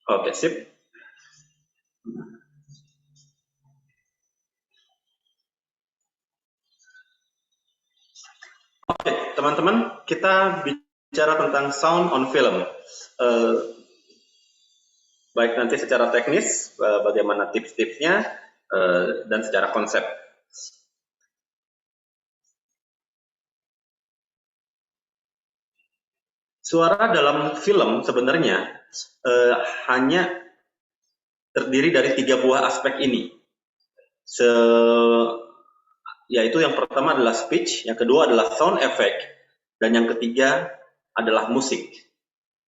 Oke, sip. Oke, teman-teman, kita bicara tentang sound on film. Eh, Baik nanti secara teknis, bagaimana tips-tipsnya, dan secara konsep. Suara dalam film sebenarnya eh, hanya terdiri dari 3 buah aspek ini. Se Yaitu yang pertama adalah speech, yang kedua adalah sound effect, dan yang ketiga adalah musik.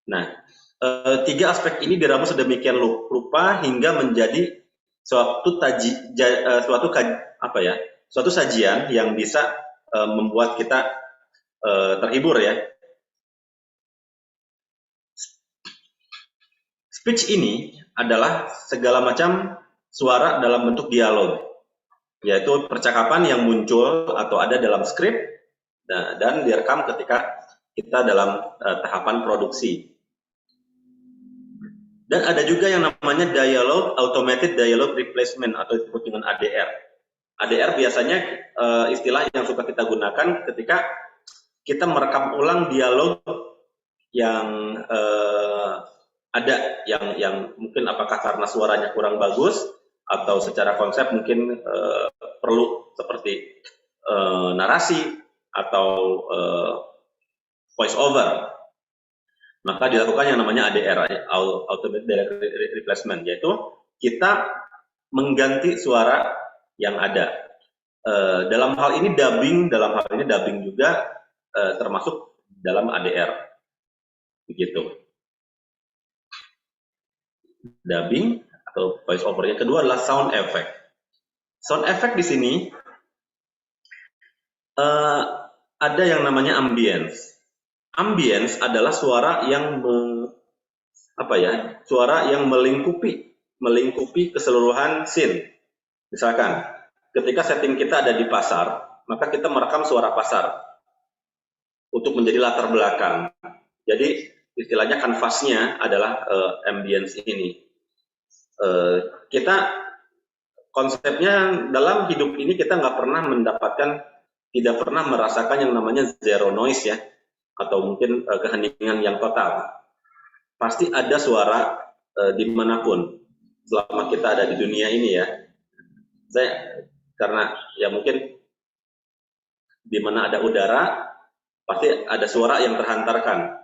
Nah, 3 aspek ini diramu sedemikian rupa hingga menjadi suatu sajian yang bisa membuat kita terhibur ya. Speech ini adalah segala macam suara dalam bentuk dialog, yaitu percakapan yang muncul atau ada dalam skrip dan direkam ketika kita dalam tahapan produksi. Dan ada juga yang namanya automated dialogue replacement atau disebut dengan ADR. ADR biasanya istilah yang suka kita gunakan ketika kita merekam ulang dialog yang ada yang mungkin apakah karena suaranya kurang bagus atau secara konsep mungkin perlu seperti narasi atau voice over, maka dilakukan yang namanya ADR, automated dialogue replacement, yaitu kita mengganti suara yang ada. Dalam hal ini dubbing juga termasuk dalam ADR, begitu. Dubbing atau voice over. Yang kedua adalah sound effect. Sound effect di sini ada yang namanya ambience. Ambience adalah suara yang suara yang melingkupi keseluruhan scene. Misalkan ketika setting kita ada di pasar, maka kita merekam suara pasar untuk menjadi latar belakang. Jadi istilahnya kanvasnya adalah ambience ini. Kita konsepnya dalam hidup ini kita tidak pernah merasakan yang namanya zero noise ya, atau mungkin keheningan yang total. Pasti ada suara dimanapun selama kita ada di dunia ini ya. Karena ya mungkin di mana ada udara pasti ada suara yang terhantarkan.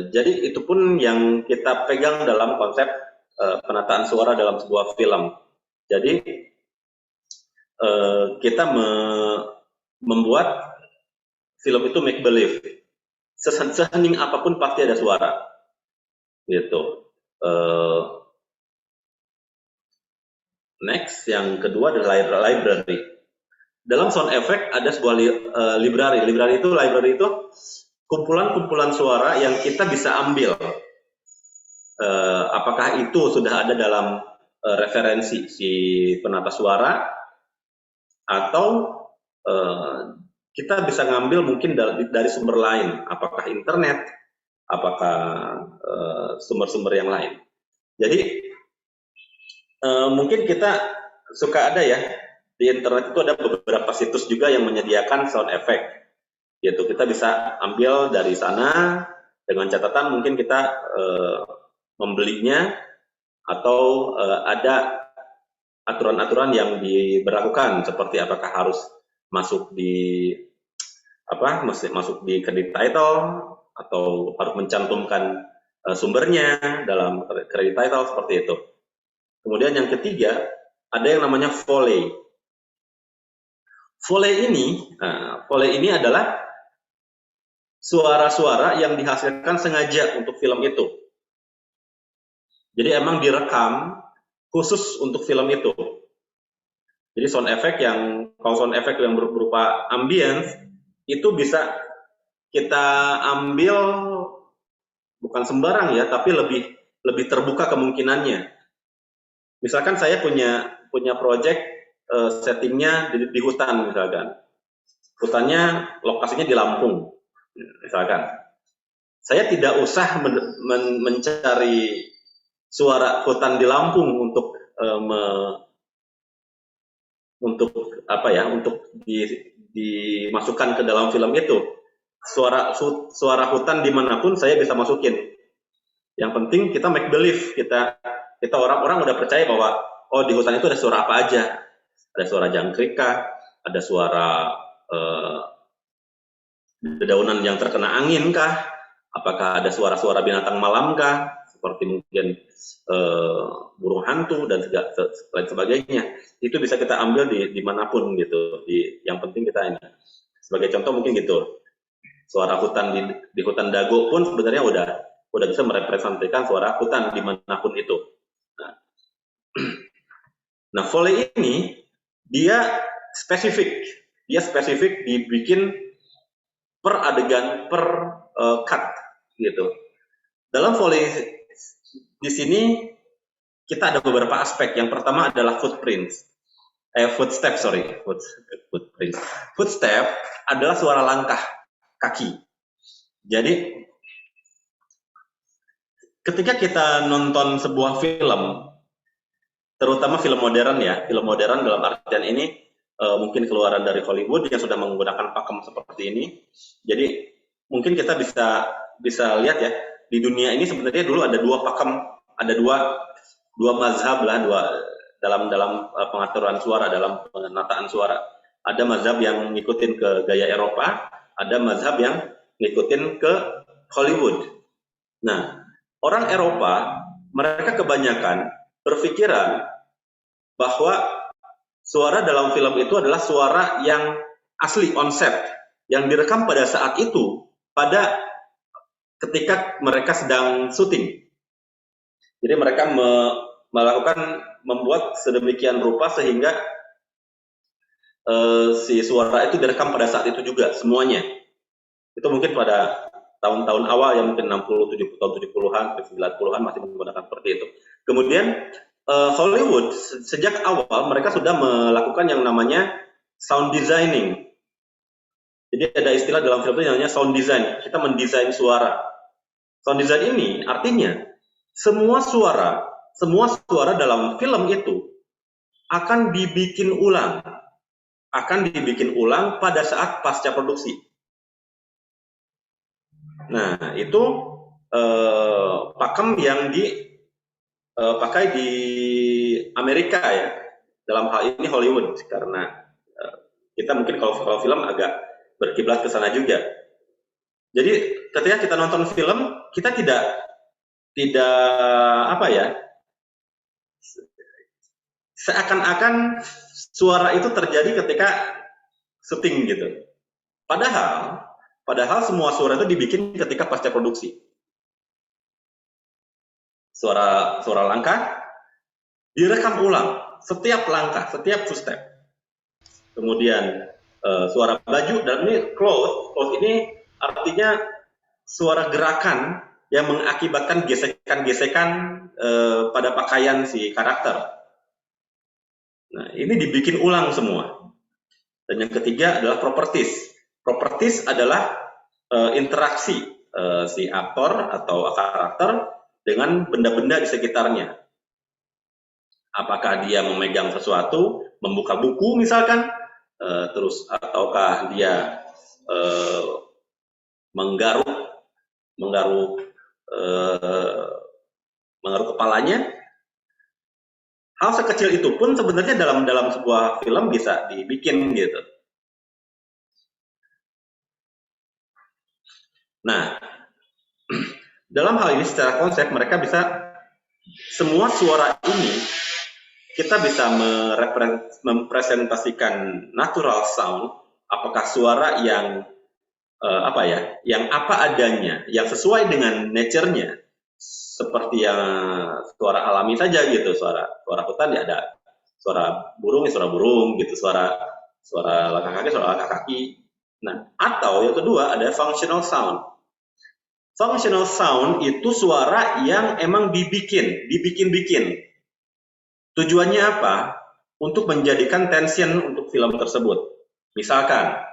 Jadi itu pun yang kita pegang dalam konsep penataan suara dalam sebuah film. Jadi kita membuat film itu make believe. Sehening apapun pasti ada suara, gitu. Next, yang kedua adalah library. Dalam sound effect ada sebuah library. Library itu kumpulan-kumpulan suara yang kita bisa ambil. Apakah itu sudah ada dalam referensi si penata suara, atau kita bisa ngambil mungkin dari sumber lain, apakah internet, apakah sumber-sumber yang lain. Jadi mungkin kita suka ada ya, di internet itu ada beberapa situs juga yang menyediakan sound effect, yaitu kita bisa ambil dari sana dengan catatan mungkin kita membelinya atau ada aturan-aturan yang diberlakukan, seperti apakah harus masuk di credit title atau harus mencantumkan sumbernya dalam credit title, seperti itu. Kemudian yang ketiga ada yang namanya Foley. Foley ini adalah suara-suara yang dihasilkan sengaja untuk film itu. Jadi emang direkam khusus untuk film itu. Jadi kalau sound effect yang berupa ambience itu bisa kita ambil bukan sembarang ya, tapi lebih terbuka kemungkinannya. Misalkan saya punya project settingnya di hutan misalkan. Hutannya lokasinya di Lampung misalkan. Saya tidak usah mencari suara hutan di Lampung untuk untuk apa ya, untuk dimasukkan ke dalam film itu. Suara hutan dimanapun saya bisa masukin. Yang penting kita make believe, kita orang-orang udah percaya bahwa oh di hutan itu ada suara apa aja, ada suara jangkrik kah, ada suara dedaunan yang terkena angin kah, apakah ada suara-suara binatang malam kah, seperti mungkin burung hantu dan lain sebagainya. Itu bisa kita ambil di manapun gitu. Yang penting kita ini. Sebagai contoh mungkin gitu. Suara hutan di hutan Dago pun sebenarnya udah bisa merepresentasikan suara hutan dimanapun itu. Nah, Foley ini dia spesifik dibikin per adegan, per cut gitu. Dalam Foley di sini kita ada beberapa aspek. Yang pertama adalah footstep. Footstep adalah suara langkah kaki. Jadi ketika kita nonton sebuah film, terutama film modern ya, film modern dalam artian ini mungkin keluaran dari Hollywood yang sudah menggunakan pakem seperti ini. Jadi mungkin kita bisa lihat ya, di dunia ini sebenarnya dulu ada dua pakem, ada dua mazhab lah, dalam pengaturan suara, dalam penataan suara. Ada mazhab yang ngikutin ke gaya Eropa, ada mazhab yang ngikutin ke Hollywood. Nah, orang Eropa, mereka kebanyakan berpikiran bahwa suara dalam film itu adalah suara yang asli, on set, yang direkam pada saat itu, pada ketika mereka sedang syuting. Jadi mereka membuat sedemikian rupa sehingga si suara itu direkam pada saat itu juga semuanya. Itu mungkin pada tahun-tahun awal yang mungkin 60, 70 tahun 70-an, 90-an masih menggunakan seperti itu. Kemudian Hollywood sejak awal mereka sudah melakukan yang namanya sound designing. Jadi ada istilah dalam film itu yang namanya sound design. Kita mendesain suara. Sound design ini artinya semua suara dalam film itu akan dibikin ulang pada saat pasca produksi. Nah, itu pakem yang dipakai di Amerika ya, dalam hal ini Hollywood, karena kita mungkin kalau film agak berkiblat ke sana juga. Jadi ketika kita nonton film, kita tidak apa ya, seakan-akan suara itu terjadi ketika syuting gitu. Padahal semua suara itu dibikin ketika pasca produksi. Suara langkah direkam ulang, setiap langkah, setiap footstep. Kemudian suara baju, dan ini close ini artinya suara gerakan yang mengakibatkan gesekan-gesekan pada pakaian si karakter. Nah, ini dibikin ulang semua. Dan yang ketiga adalah properties. Properties adalah interaksi si aktor atau karakter dengan benda-benda di sekitarnya. Apakah dia memegang sesuatu, membuka buku misalkan, terus ataukah dia menggaruk kepalanya. Hal sekecil itu pun sebenarnya dalam sebuah film bisa dibikin gitu. Nah, dalam hal ini secara konsep mereka bisa, semua suara ini kita bisa mempresentasikan natural sound, apakah suara yang yang apa adanya, yang sesuai dengan nature-nya, seperti yang suara alami saja gitu, suara hutan ya ada suara burung gitu, suara langkah kaki, suara langkah kaki. Nah, atau yang kedua ada functional sound. Functional sound itu suara yang emang dibikin. Tujuannya apa? Untuk menjadikan tension untuk film tersebut. Misalkan,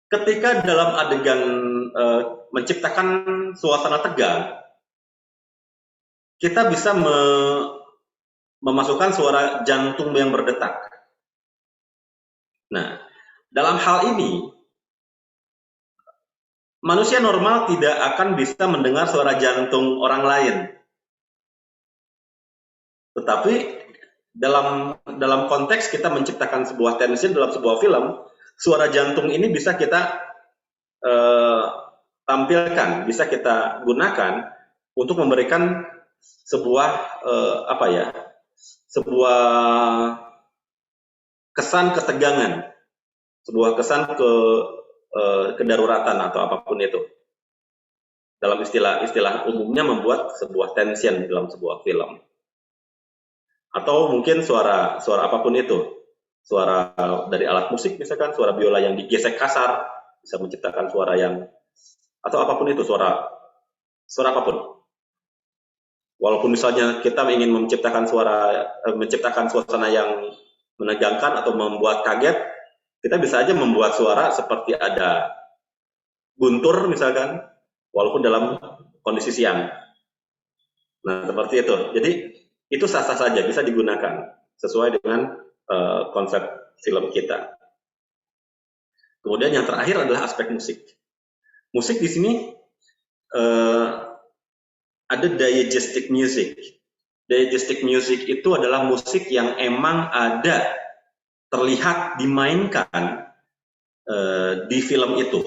ketika dalam adegan menciptakan suasana tegang, kita bisa memasukkan suara jantung yang berdetak. Nah, dalam hal ini, manusia normal tidak akan bisa mendengar suara jantung orang lain. Tetapi dalam konteks kita menciptakan sebuah tension dalam sebuah film, suara jantung ini bisa kita tampilkan, bisa kita gunakan untuk memberikan sebuah sebuah kesan ketegangan, sebuah kesan kedaruratan atau apapun itu. Dalam istilah umumnya membuat sebuah tension dalam sebuah film. Atau mungkin suara apapun itu. Suara dari alat musik misalkan, suara biola yang digesek kasar bisa menciptakan suara yang, atau apapun itu, suara apapun. Walaupun misalnya kita ingin menciptakan suasana yang menegangkan atau membuat kaget, kita bisa aja membuat suara seperti ada guntur misalkan, walaupun dalam kondisi siang. Nah, seperti itu. Jadi itu sah-sah saja, bisa digunakan sesuai dengan konsep film kita. Kemudian yang terakhir adalah aspek musik. Musik di sini ada diegetic music. Diegetic music itu adalah musik yang emang ada, terlihat dimainkan di film itu.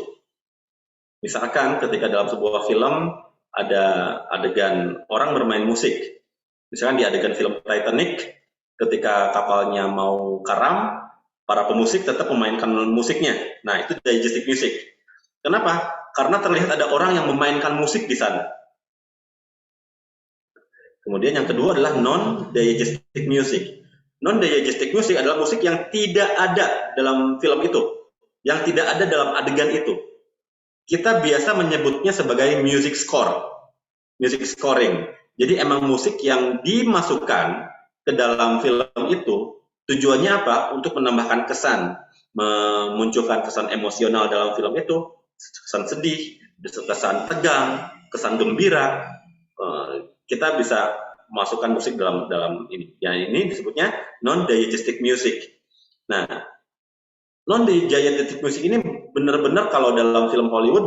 Misalkan ketika dalam sebuah film ada adegan orang bermain musik. Misalkan di adegan film Titanic, ketika kapalnya mau karam, para pemusik tetap memainkan musiknya. Nah, itu diegetic music. Kenapa? Karena terlihat ada orang yang memainkan musik di sana. Kemudian yang kedua adalah non-diegetic music. Non-diegetic music adalah musik yang tidak ada dalam film itu, yang tidak ada dalam adegan itu. Kita biasa menyebutnya sebagai music score, music scoring. Jadi emang musik yang dimasukkan ke dalam film itu tujuannya apa? Untuk menambahkan kesan, memunculkan kesan emosional dalam film itu, kesan sedih, kesan tegang, kesan gembira. Kita bisa masukkan musik dalam ini. Yang ini disebutnya non-diegetic music. Nah, non-diegetic music ini benar-benar kalau dalam film Hollywood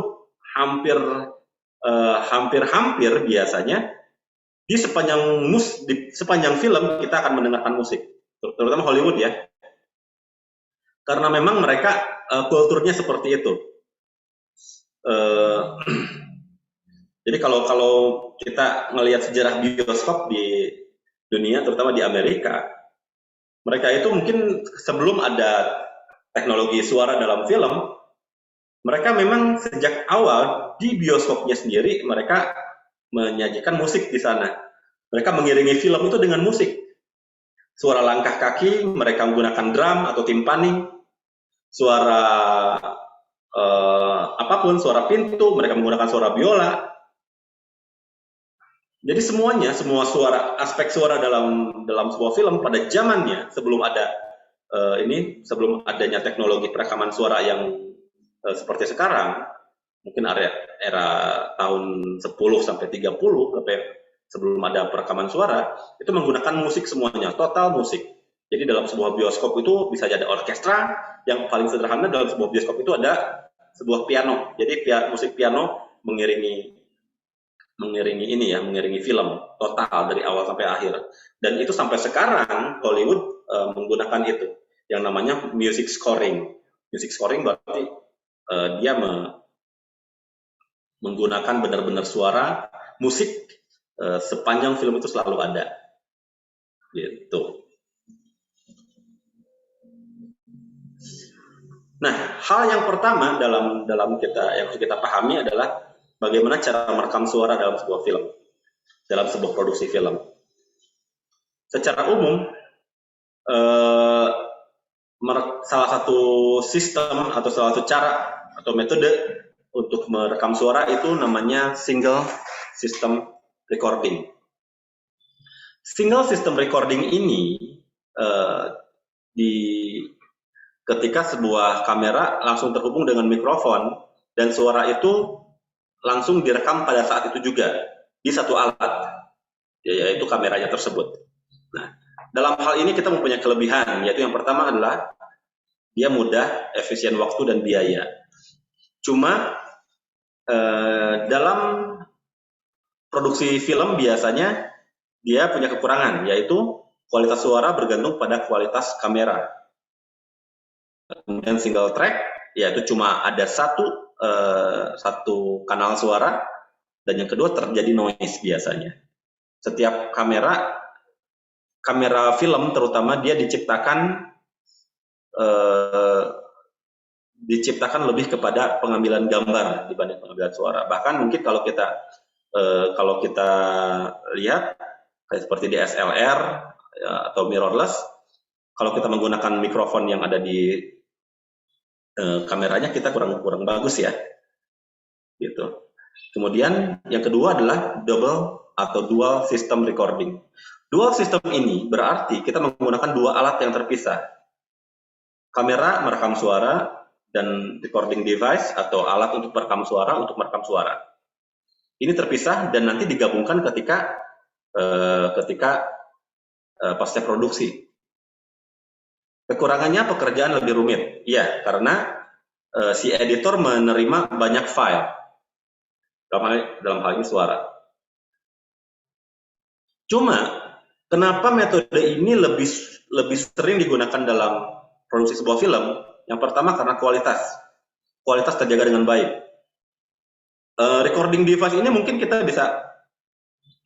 hampir biasanya di sepanjang film kita akan mendengarkan musik, terutama Hollywood ya. Karena memang mereka kulturnya seperti itu. Jadi kalau kita melihat sejarah bioskop di dunia, terutama di Amerika, mereka itu mungkin sebelum ada teknologi suara dalam film, mereka memang sejak awal di bioskopnya sendiri mereka menyajikan musik di sana. Mereka mengiringi film itu dengan musik. Suara langkah kaki mereka menggunakan drum atau timpani, suara apapun, suara pintu mereka menggunakan suara biola. Jadi semua aspek suara dalam sebuah film pada zamannya sebelum adanya teknologi perekaman suara yang seperti sekarang, mungkin era tahun 10 sampai 30 sampai sebelum ada perekaman suara, itu menggunakan musik semuanya, total musik. Jadi dalam sebuah bioskop itu bisa ada orkestra, yang paling sederhana dalam sebuah bioskop itu ada sebuah piano. Jadi musik piano mengiringi film total dari awal sampai akhir. Dan itu sampai sekarang Hollywood menggunakan itu yang namanya music scoring. Music scoring berarti dia menggunakan benar-benar suara musik sepanjang film itu selalu ada. Gitu. Nah, hal yang pertama dalam yang harus kita pahami adalah bagaimana cara merekam suara dalam sebuah film, dalam sebuah produksi film. Secara umum, salah satu sistem atau salah satu cara atau metode untuk merekam suara itu namanya single system recording. Single system recording ini ketika sebuah kamera langsung terhubung dengan mikrofon dan suara itu langsung direkam pada saat itu juga di satu alat, yaitu kameranya tersebut. Nah, dalam hal ini kita mempunyai kelebihan, yaitu yang pertama adalah dia mudah, efisien waktu dan biaya. Cuma dalam produksi film biasanya dia punya kekurangan, yaitu kualitas suara bergantung pada kualitas kamera. Kemudian single track, yaitu cuma ada satu kanal suara, dan yang kedua terjadi noise biasanya. Setiap kamera film terutama dia diciptakan lebih kepada pengambilan gambar dibanding pengambilan suara. Bahkan mungkin kalau kita lihat seperti DSLR atau mirrorless, kalau kita menggunakan mikrofon yang ada di kameranya, kita kurang bagus ya, gitu. Kemudian yang kedua adalah double atau dual system recording. Dual system ini berarti kita menggunakan dua alat yang terpisah. Kamera merekam suara dan recording device atau alat untuk merekam suara ini terpisah dan nanti digabungkan ketika pasca produksi. Kekurangannya pekerjaan lebih rumit, ya, karena si editor menerima banyak file, dalam hal ini suara. Cuma kenapa metode ini lebih sering digunakan dalam produksi sebuah film? Yang pertama karena kualitas terjaga dengan baik. Recording device ini mungkin kita bisa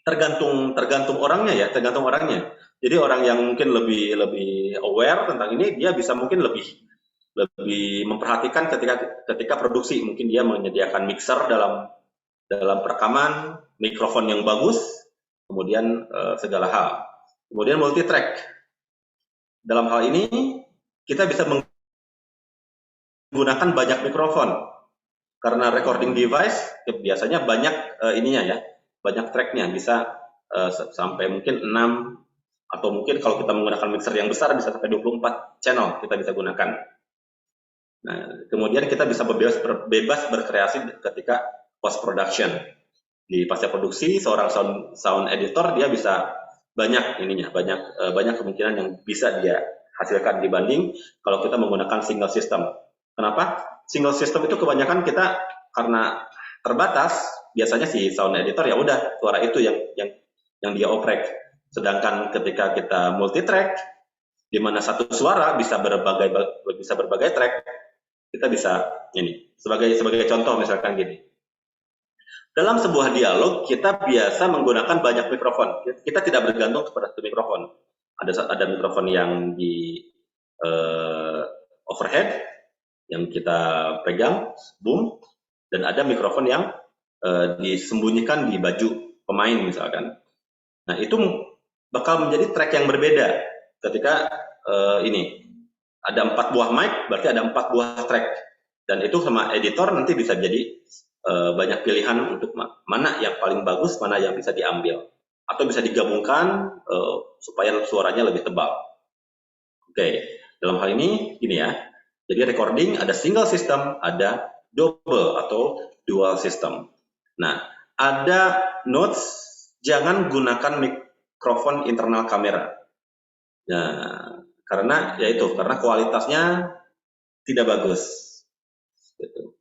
tergantung orangnya ya, Jadi orang yang mungkin lebih aware tentang ini, dia bisa mungkin lebih memperhatikan ketika produksi. Mungkin dia menyediakan mixer dalam perekaman, mikrofon yang bagus, kemudian segala hal. Kemudian multi track. Dalam hal ini kita bisa menggunakan banyak mikrofon karena recording device biasanya banyak banyak tracknya, bisa sampai mungkin 6, atau mungkin kalau kita menggunakan mixer yang besar bisa sampai 24 channel kita bisa gunakan. Nah, kemudian kita bisa bebas berkreasi ketika post production. Di pasca produksi, seorang sound editor dia bisa banyak kemungkinan yang bisa dia hasilkan dibanding kalau kita menggunakan single system. Kenapa? Single system itu kebanyakan kita karena terbatas, biasanya si sound editor ya udah suara itu yang dia oprek. Sedangkan ketika kita multi track, di mana satu suara bisa berbagai track, kita bisa ini sebagai contoh misalkan gini. Dalam sebuah dialog kita biasa menggunakan banyak mikrofon. Kita tidak bergantung kepada satu mikrofon. Ada mikrofon yang di overhead yang kita pegang, boom, dan ada mikrofon yang disembunyikan di baju pemain misalkan. Nah, itu bakal menjadi track yang berbeda ketika ini ada 4 buah mic, berarti ada 4 buah track, dan itu sama editor nanti bisa jadi banyak pilihan untuk mana yang paling bagus, mana yang bisa diambil atau bisa digabungkan supaya suaranya lebih tebal. Oke, dalam hal ini gini ya, jadi recording ada single system, ada double atau dual system. Nah, ada notes, jangan gunakan mikrofon internal kamera. Nah, karena kualitasnya tidak bagus. Gitu.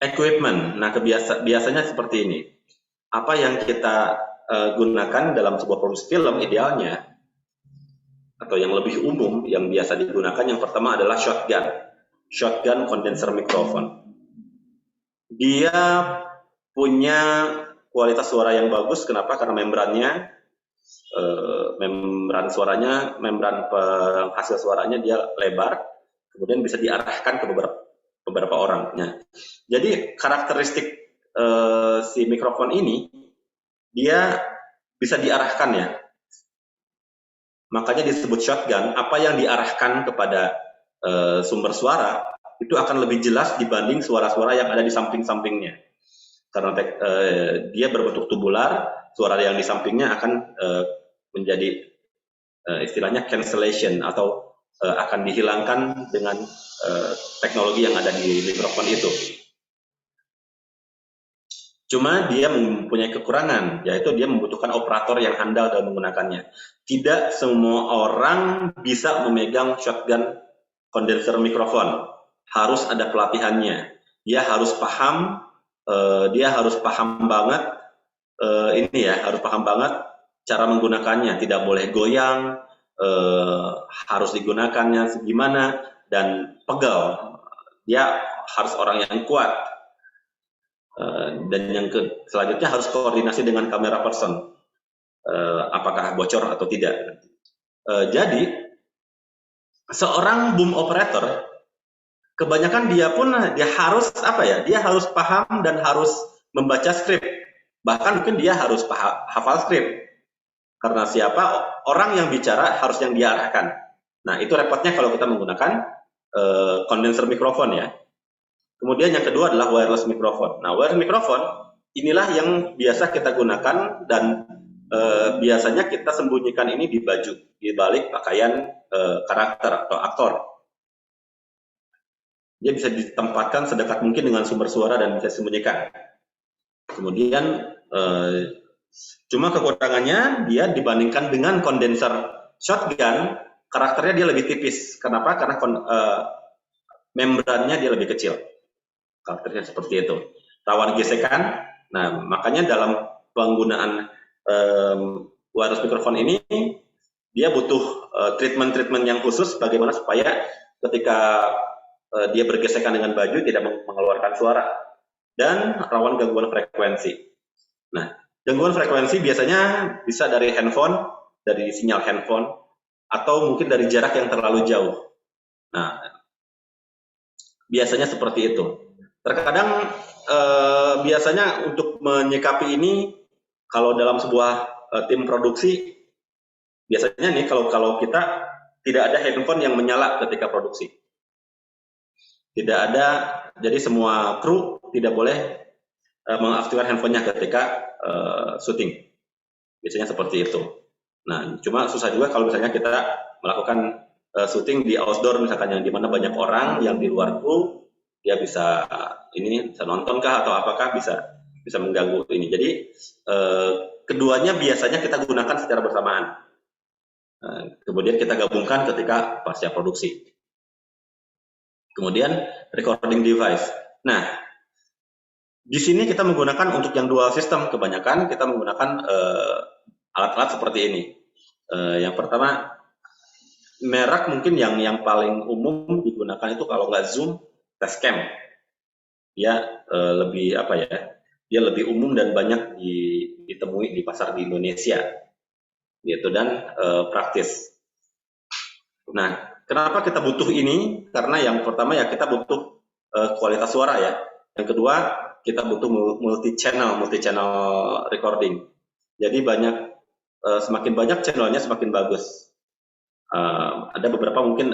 Equipment. Nah, biasanya seperti ini. Apa yang kita gunakan dalam sebuah produksi film idealnya atau yang lebih umum yang biasa digunakan, yang pertama adalah shotgun condenser microphone. Dia punya kualitas suara yang bagus. Kenapa? Karena membran penghasil suaranya dia lebar, kemudian bisa diarahkan ke beberapa orang. Nah, jadi karakteristik si mikrofon ini dia bisa diarahkan ya. Makanya disebut shotgun. Apa yang diarahkan kepada sumber suara itu akan lebih jelas dibanding suara-suara yang ada di samping-sampingnya. Karena dia berbentuk tubular, suara yang di sampingnya akan menjadi istilahnya cancellation atau akan dihilangkan dengan teknologi yang ada di mikrofon itu. Cuma dia mempunyai kekurangan, yaitu dia membutuhkan operator yang handal dalam menggunakannya. Tidak semua orang bisa memegang shotgun kondenser mikrofon. Harus ada pelatihannya. Dia harus paham, banget harus paham banget cara menggunakannya. Tidak boleh goyang, harus digunakannya gimana, dan pegal. Dia harus orang yang kuat. Dan yang selanjutnya harus koordinasi dengan kamera person, apakah bocor atau tidak. Jadi seorang boom operator kebanyakan dia harus dia harus paham dan harus membaca skrip, bahkan mungkin dia harus hafal skrip, karena siapa orang yang bicara harus yang dia arahkan. Nah, itu repotnya kalau kita menggunakan kondenser mikrofon ya. Kemudian yang kedua adalah wireless microphone. Nah, wireless microphone inilah yang biasa kita gunakan dan biasanya kita sembunyikan ini di baju, di balik pakaian karakter atau aktor. Dia bisa ditempatkan sedekat mungkin dengan sumber suara dan bisa disembunyikan. Kemudian cuma kekurangannya dia dibandingkan dengan kondenser shotgun, karakternya dia lebih tipis. Kenapa? Karena membrannya dia lebih kecil. Karakternya seperti itu, rawan gesekan. Nah, makanya dalam penggunaan wireless microphone ini dia butuh treatment yang khusus bagaimana supaya ketika dia bergesekan dengan baju tidak mengeluarkan suara dan rawan gangguan frekuensi. Nah, gangguan frekuensi biasanya bisa dari handphone, dari sinyal handphone, atau mungkin dari jarak yang terlalu jauh. Nah, biasanya seperti itu. Terkadang biasanya untuk menyikapi ini, kalau dalam sebuah tim produksi, biasanya nih kalau kita tidak ada handphone yang menyala ketika produksi. Tidak ada, jadi semua kru tidak boleh mengaktifkan handphonenya ketika syuting. Biasanya seperti itu. Nah, cuma susah juga kalau misalnya kita melakukan syuting di outdoor, misalkan yang dimana banyak orang yang di luar kru, dia bisa nonton kah atau apakah bisa mengganggu ini. Jadi keduanya biasanya kita gunakan secara bersamaan. Kemudian kita gabungkan ketika pasca produksi. Kemudian recording device. Nah, di sini kita menggunakan untuk yang dual system, kebanyakan kita menggunakan alat-alat seperti ini. Yang pertama, merek mungkin yang paling umum digunakan itu kalau nggak Zoom, Tascam. Dia lebih dia lebih umum dan banyak ditemui di pasar di Indonesia, gitu, dan praktis. Nah, kenapa kita butuh ini? Karena yang pertama ya kita butuh kualitas suara ya. Yang kedua kita butuh multi channel recording. Jadi semakin banyak channelnya semakin bagus. Ada beberapa mungkin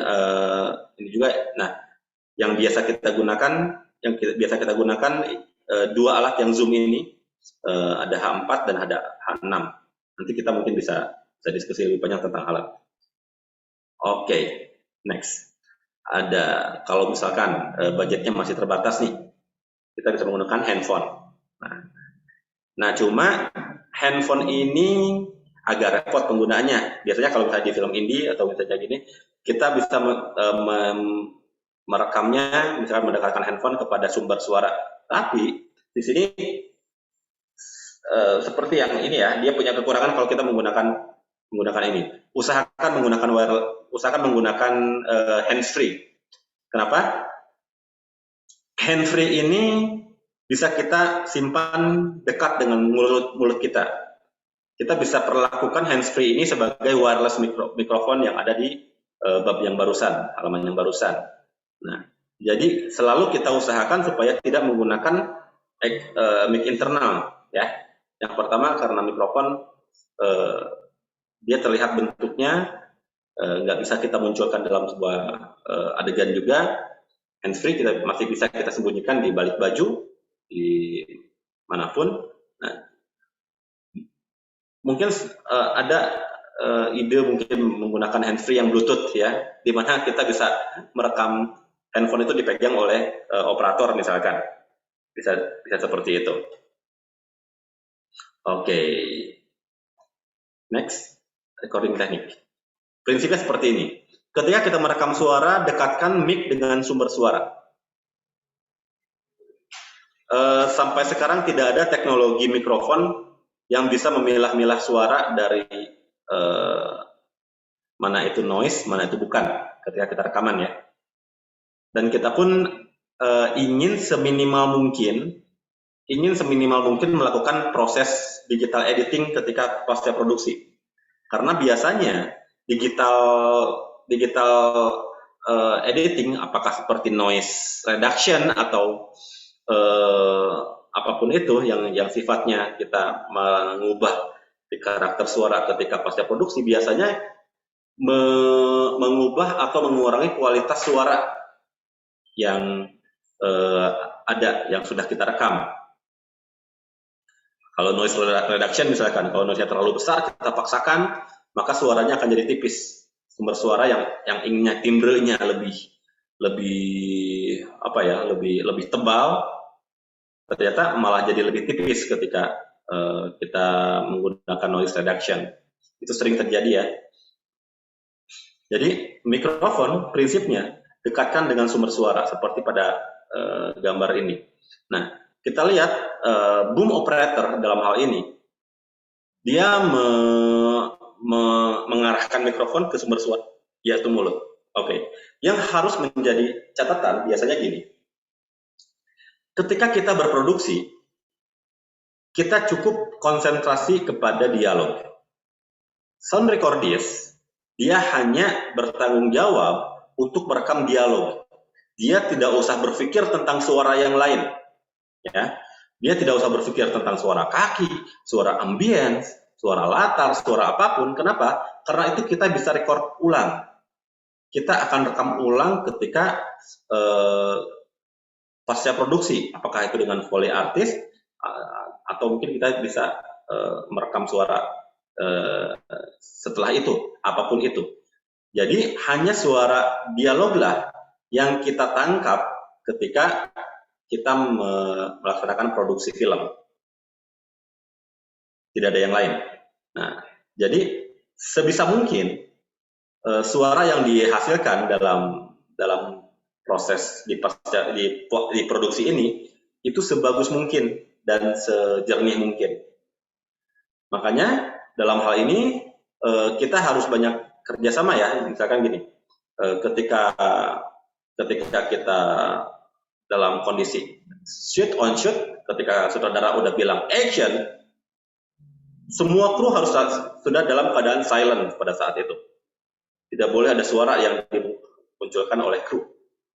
ini juga. Nah, yang biasa kita gunakan dua alat yang Zoom ini, ada H4 dan ada H6. Nanti kita mungkin bisa diskusi lebih banyak tentang alat. Oke, next. Ada, kalau misalkan budgetnya masih terbatas nih, kita bisa menggunakan handphone. Nah, cuma handphone ini agak repot penggunaannya. Biasanya kalau misalnya di film indie atau misalnya gini, kita bisa merekamnya misalkan mendekatkan handphone kepada sumber suara. Tapi di sini seperti yang ini ya, dia punya kekurangan kalau kita menggunakan ini. Usahakan menggunakan hands-free. Kenapa? Hands-free ini bisa kita simpan dekat dengan mulut kita. Kita bisa perlakukan hands-free ini sebagai wireless microphone yang ada di bab yang barusan, halaman yang barusan. Nah, jadi selalu kita usahakan supaya tidak menggunakan mic internal, ya. Yang pertama karena mikrofon dia terlihat bentuknya nggak bisa kita munculkan dalam sebuah adegan juga. Handsfree kita masih bisa kita sembunyikan di balik baju, di manapun. Nah, mungkin ada ide mungkin menggunakan handsfree yang Bluetooth ya, di mana kita bisa merekam handphone itu dipegang oleh operator misalkan. Bisa seperti itu. Oke. Next, recording teknik. Prinsipnya seperti ini. Ketika kita merekam suara, dekatkan mic dengan sumber suara. Sampai sekarang tidak ada teknologi mikrofon yang bisa memilah-milah suara dari mana itu noise, mana itu bukan ketika kita rekaman ya. Dan kita pun ingin seminimal mungkin melakukan proses digital editing ketika pasca produksi. Karena biasanya digital editing, apakah seperti noise reduction atau apapun itu yang sifatnya kita mengubah di karakter suara ketika pasca produksi, biasanya mengubah atau mengurangi kualitas suara yang ada, yang sudah kita rekam. Kalau noise reduction misalkan, kalau noise-nya terlalu besar, kita paksakan, maka suaranya akan jadi tipis. Sumber suara yang inginnya timbrenya lebih tebal, ternyata malah jadi lebih tipis ketika kita menggunakan noise reduction. Itu sering terjadi ya. Jadi mikrofon prinsipnya dekatkan dengan sumber suara seperti pada gambar ini. Nah, kita lihat boom operator dalam hal ini, dia mengarahkan mikrofon ke sumber suara, yaitu mulut. Oke. Yang harus menjadi catatan biasanya gini. Ketika kita berproduksi, kita cukup konsentrasi kepada dialog. Sound recordist, dia hanya bertanggung jawab untuk merekam dialog. Dia tidak usah berpikir tentang suara yang lain. Ya. Dia tidak usah berpikir tentang suara kaki, suara ambience, suara latar, suara apapun. Kenapa? Karena itu kita bisa record ulang. Kita akan rekam ulang ketika pasca produksi, apakah itu dengan Foley artist atau mungkin kita bisa merekam suara setelah itu, apapun itu. Jadi hanya suara dialoglah yang kita tangkap ketika kita melaksanakan produksi film. Tidak ada yang lain. Nah, jadi sebisa mungkin suara yang dihasilkan dalam proses di produksi ini itu sebagus mungkin dan sejernih mungkin. Makanya dalam hal ini kita harus banyak kerjasama ya. Misalkan gini, ketika kita dalam kondisi shoot on shoot, ketika sutradara udah bilang action, semua kru harus sudah dalam keadaan silent pada saat itu. Tidak boleh ada suara yang dimunculkan oleh kru,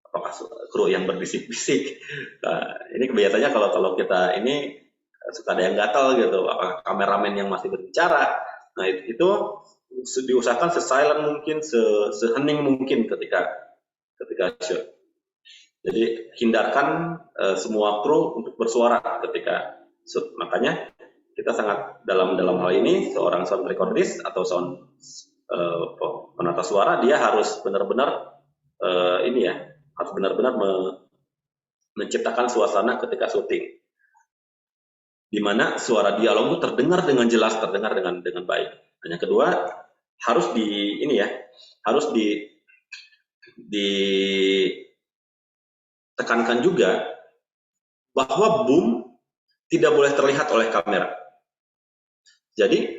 apakah kru yang berbisik-bisik. Nah, ini biasanya kalau kita ini suka ada yang gatal gitu, apakah kameramen yang masih berbicara. Nah, itu diusahakan se-silent mungkin, sehening mungkin ketika shoot. Jadi hindarkan semua kru untuk bersuara ketika shoot. Makanya kita sangat dalam hal ini, seorang sound recordist atau sound penata suara, dia harus benar-benar harus benar-benar menciptakan suasana ketika syuting, di mana suara dialog itu terdengar dengan jelas, terdengar dengan baik. Dan yang kedua, harus ditekankan juga bahwa boom tidak boleh terlihat oleh kamera. Jadi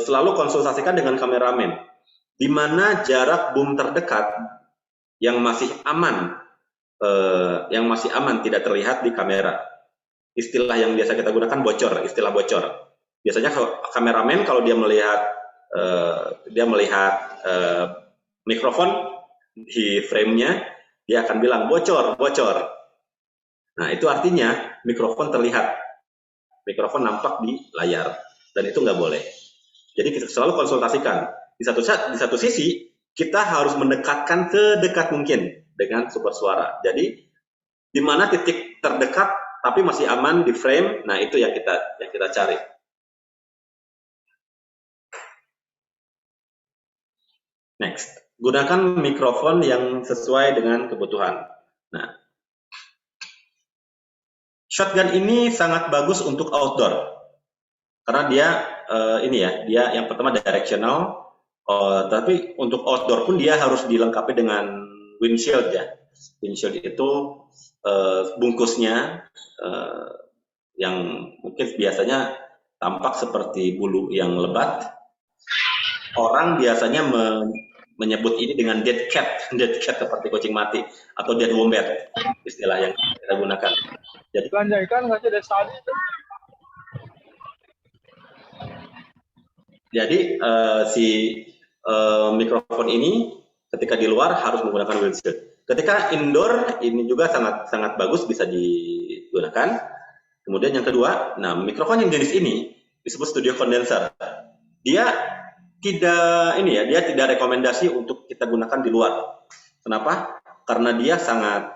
selalu konsultasikan dengan kameramen, di mana jarak boom terdekat yang masih aman tidak terlihat di kamera. Istilah yang biasa kita gunakan bocor, istilah bocor. Biasanya kameramen kalau dia melihat mikrofon di frame-nya, dia akan bilang bocor. Nah, itu artinya mikrofon terlihat, mikrofon nampak di layar, dan itu nggak boleh. Jadi kita selalu konsultasikan. Di satu sisi kita harus mendekatkan sedekat mungkin dengan sumber suara. Jadi di mana titik terdekat tapi masih aman di frame, nah itu yang kita cari. Next, gunakan mikrofon yang sesuai dengan kebutuhan. Nah, shotgun ini sangat bagus untuk outdoor karena dia ini ya, dia yang pertama directional, tapi untuk outdoor pun dia harus dilengkapi dengan windshield ya. Windshield itu bungkusnya yang mungkin biasanya tampak seperti bulu yang lebat. Orang biasanya menyebut ini dengan dead cat seperti kucing mati atau dead wombat, istilah yang kita gunakan. Jadi belanja ikan nggak sih dari tadi? Jadi si mikrofon ini ketika di luar harus menggunakan windshield. Ketika indoor ini juga sangat bagus bisa digunakan. Kemudian yang kedua, nah mikrofon yang jenis ini disebut studio condenser. Dia dia tidak rekomendasi untuk kita gunakan di luar. Kenapa? Karena dia sangat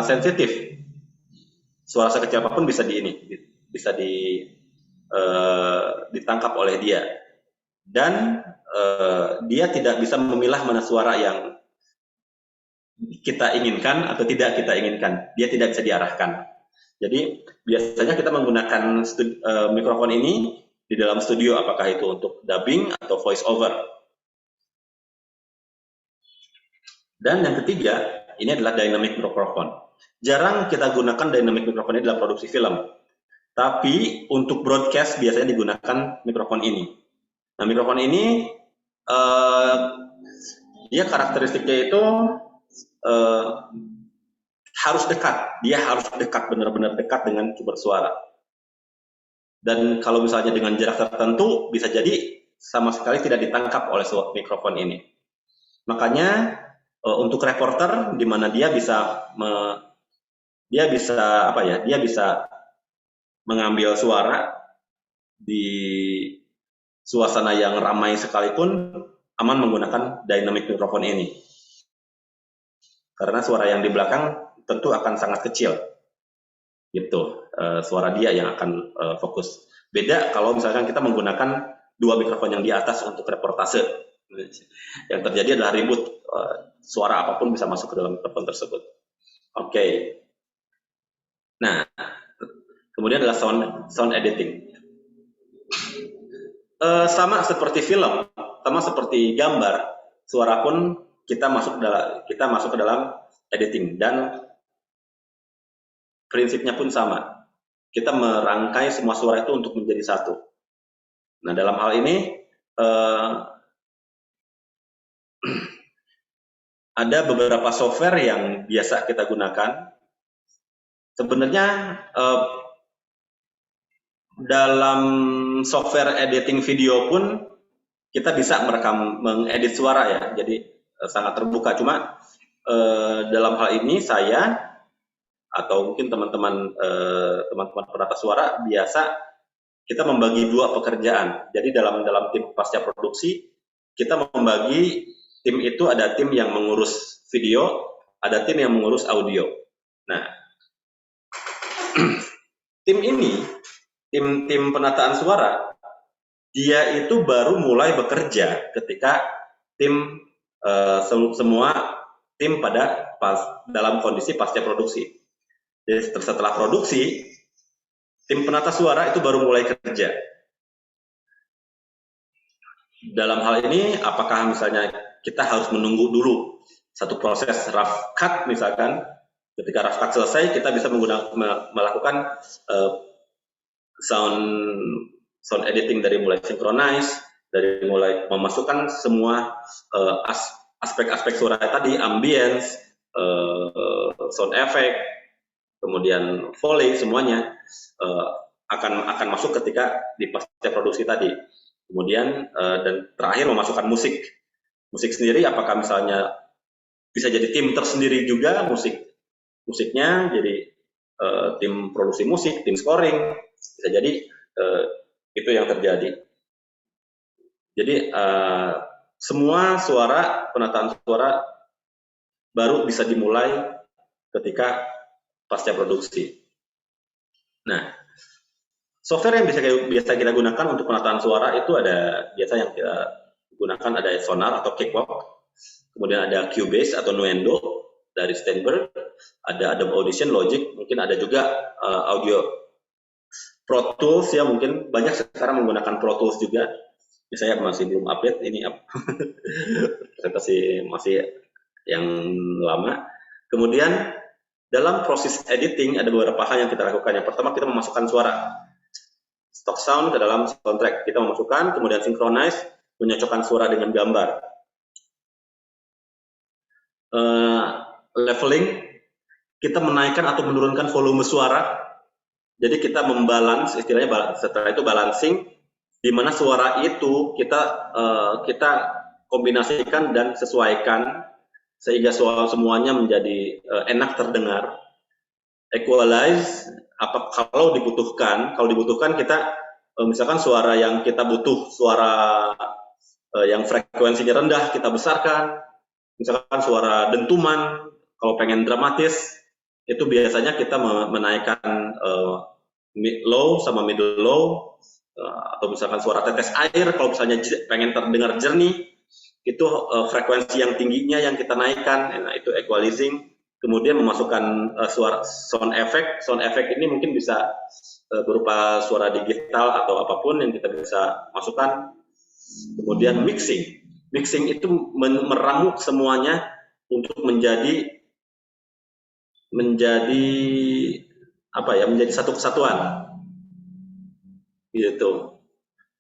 sensitif. Suara sekecil apapun bisa ditangkap oleh dia, dan dia tidak bisa memilah mana suara yang kita inginkan atau tidak kita inginkan. Dia tidak bisa diarahkan. Jadi biasanya kita menggunakan mikrofon ini di dalam studio, apakah itu untuk dubbing atau voice over. Dan yang ketiga, ini adalah dynamic microphone. Jarang kita gunakan dynamic microphone ini dalam produksi film. Tapi untuk broadcast biasanya digunakan mikrofon ini. Nah, mikrofon ini dia karakteristiknya itu harus dekat. Dia harus dekat, benar-benar dekat dengan sumber suara. Dan kalau misalnya dengan jarak tertentu, bisa jadi sama sekali tidak ditangkap oleh mikrofon ini. Makanya untuk reporter, di mana dia bisa mengambil suara di suasana yang ramai sekalipun, aman menggunakan dynamic microphone ini. Karena suara yang di belakang tentu akan sangat kecil. Gitu, suara dia yang akan fokus. Beda kalau misalkan kita menggunakan dua mikrofon yang di atas untuk reportase. Yang terjadi adalah ribut, suara apapun bisa masuk ke dalam mikrofon tersebut. Oke. Nah, kemudian adalah sound editing. Sama seperti film, sama seperti gambar, suara pun kita masuk ke dalam editing, dan prinsipnya pun sama. Kita merangkai semua suara itu untuk menjadi satu. Nah, dalam hal ini ada beberapa software yang biasa kita gunakan. Sebenarnya dalam software editing video pun kita bisa mengedit suara ya, jadi sangat terbuka. Cuma dalam hal ini saya atau mungkin teman-teman penata suara biasa kita membagi dua pekerjaan. Jadi dalam tim pasca produksi kita membagi tim itu, ada tim yang mengurus video, ada tim yang mengurus audio. Nah, tim ini, tim penataan suara, dia itu baru mulai bekerja ketika semua tim dalam kondisi pasca produksi. Jadi setelah produksi, tim penata suara itu baru mulai kerja. Dalam hal ini, apakah misalnya kita harus menunggu dulu satu proses rough cut misalkan, ketika rough cut selesai kita bisa melakukan sound editing dari mulai synchronize, dari mulai memasukkan semua aspek-aspek suara tadi, ambience, sound effect, kemudian Foley, semuanya akan masuk ketika di pasca produksi tadi. Kemudian dan terakhir memasukkan musik sendiri, apakah misalnya bisa jadi tim tersendiri juga musiknya, jadi tim produksi musik, tim scoring, bisa jadi itu yang terjadi. Jadi semua penataan suara baru bisa dimulai ketika pasca produksi. Nah, Software yang biasa kita gunakan untuk penataan suara itu ada biasa yang kita gunakan ada Sonar atau Cakewalk, kemudian ada Cubase atau Nuendo dari Steinberg, ada Adobe Audition, Logic, mungkin ada juga audio Pro Tools ya, mungkin banyak sekarang menggunakan Pro Tools juga. Saya masih belum update ini presentasi masih yang lama. Kemudian dalam proses editing ada beberapa hal yang kita lakukan. Yang pertama kita memasukkan suara stock sound ke dalam soundtrack. Kita memasukkan, kemudian synchronize, menyocokkan suara dengan gambar. Leveling, kita menaikkan atau menurunkan volume suara. Jadi kita membalance, istilahnya setelah itu balancing, di mana suara itu kita kombinasikan dan sesuaikan sehingga semuanya menjadi enak terdengar. Equalize, kalau dibutuhkan kita misalkan suara yang kita butuh suara yang frekuensinya rendah kita besarkan, misalkan suara dentuman kalau pengen dramatis itu biasanya kita menaikkan low sama middle low, atau misalkan suara tetes air kalau misalnya pengen terdengar jernih itu frekuensi yang tingginya yang kita naikkan, nah itu equalizing. Kemudian memasukkan suara sound effect ini mungkin bisa berupa suara digital atau apapun yang kita bisa masukkan. Kemudian mixing itu meramu semuanya untuk menjadi satu kesatuan gitu.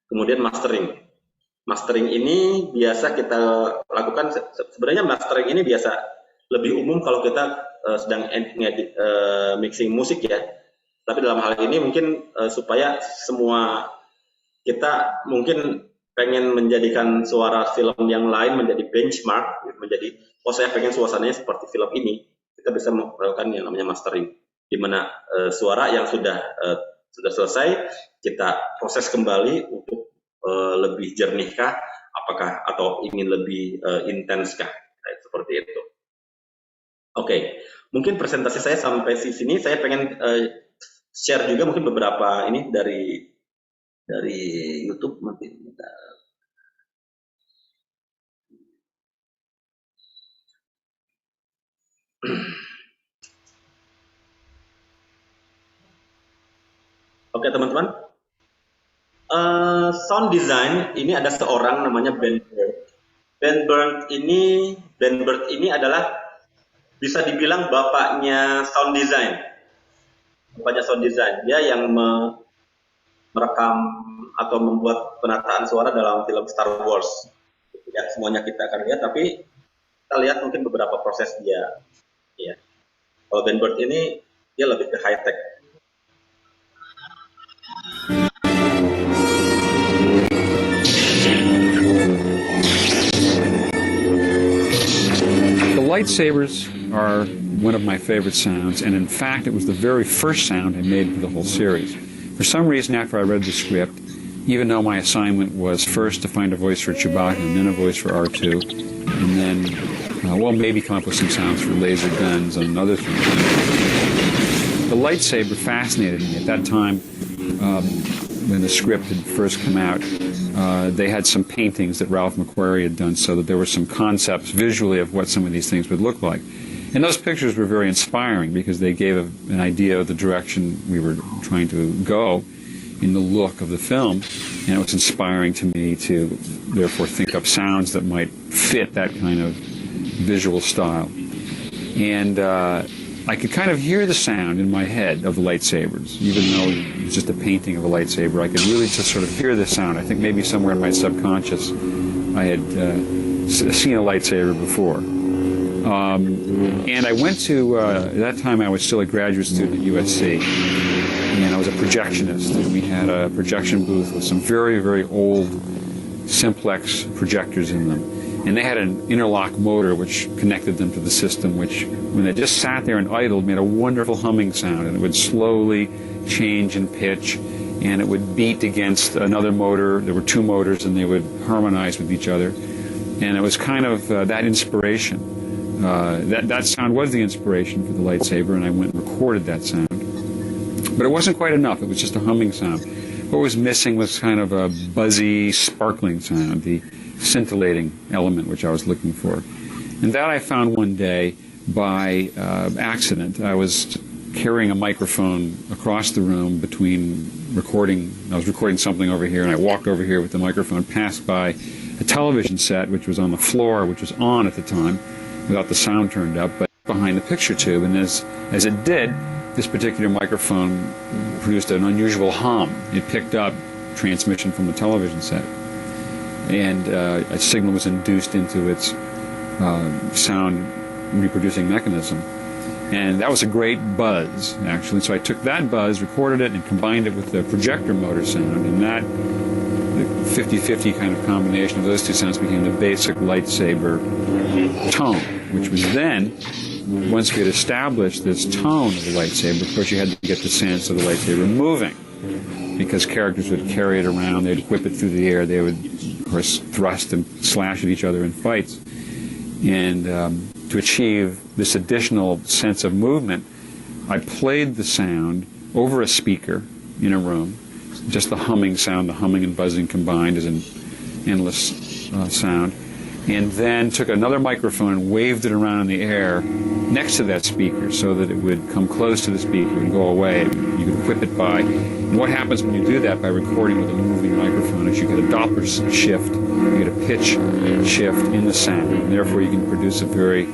Kemudian mastering ini biasa kita lakukan, sebenarnya mastering ini biasa lebih umum kalau kita sedang ngedit mixing musik ya, tapi dalam hal ini mungkin supaya semua kita mungkin pengen menjadikan suara film yang lain menjadi benchmark, saya pengen suasananya seperti film ini, kita bisa melakukan yang namanya mastering, di mana suara yang sudah selesai kita proses kembali untuk lebih jernihkah, apakah atau ingin lebih intenskah, seperti itu. Oke, mungkin presentasi saya sampai sini. Saya pengen share juga mungkin beberapa ini dari YouTube mungkin. Oke teman-teman, sound design ini ada seorang namanya Ben Burtt. Ben Burtt ini adalah bisa dibilang bapaknya sound design. Dia yang merekam atau membuat penataan suara dalam film Star Wars. Ya, semuanya kita akan lihat, tapi kita lihat mungkin beberapa proses dia. Ya. Kalau Ben Burtt ini dia lebih ke high tech. The lightsabers are one of my favorite sounds, and in fact it was the very first sound I made for the whole series. For some reason, after I read the script, even though my assignment was first to find a voice for Chewbacca and then a voice for R2, and then, maybe come up with some sounds for laser guns and other things. The lightsaber fascinated me. At that time, when the script had first come out, they had some paintings that Ralph McQuarrie had done, so that there were some concepts visually of what some of these things would look like. And those pictures were very inspiring because they gave an idea of the direction we were trying to go in the look of the film, and it was inspiring to me to therefore think up sounds that might fit that kind of visual style. And I could kind of hear the sound in my head of the lightsabers, even though it was just a painting of a lightsaber. I could really just sort of hear the sound. I think maybe somewhere in my subconscious I had seen a lightsaber before. And I went to, at that time I was still a graduate student at USC, and I was a projectionist, and we had a projection booth with some very, very old simplex projectors in them. And they had an interlock motor which connected them to the system, which, when they just sat there and idled, made a wonderful humming sound, and it would slowly change in pitch, and it would beat against another motor. There were two motors, and they would harmonize with each other. And it was kind of that inspiration. That sound was the inspiration for the lightsaber, and I went and recorded that sound. But it wasn't quite enough. It was just a humming sound. What was missing was kind of a buzzy, sparkling sound, the scintillating element which I was looking for. And that I found one day by accident. I was carrying a microphone across the room between recording. I was recording something over here, and I walked over here with the microphone, passed by a television set which was on the floor, which was on at the time, without the sound turned up, but behind the picture tube. And as it did, this particular microphone produced an unusual hum. It picked up transmission from the television set, and a signal was induced into its sound reproducing mechanism. And that was a great buzz, actually. So I took that buzz, recorded it, and combined it with the projector motor sound, and that, the 50-50 kind of combination of those two sounds became the basic lightsaber tone, which was then, once we had established this tone of the lightsaber, of course you had to get the sense of the lightsaber moving, because characters would carry it around, they'd whip it through the air, they would, of course, thrust and slash at each other in fights. And to achieve this additional sense of movement, I played the sound over a speaker in a room, just the humming sound, the humming and buzzing combined is an endless sound, and then took another microphone and waved it around in the air next to that speaker so that it would come close to the speaker and go away. You could whip it by. And what happens when you do that by recording with a moving microphone is you get a Doppler shift, you get a pitch shift in the sound, and therefore you can produce a very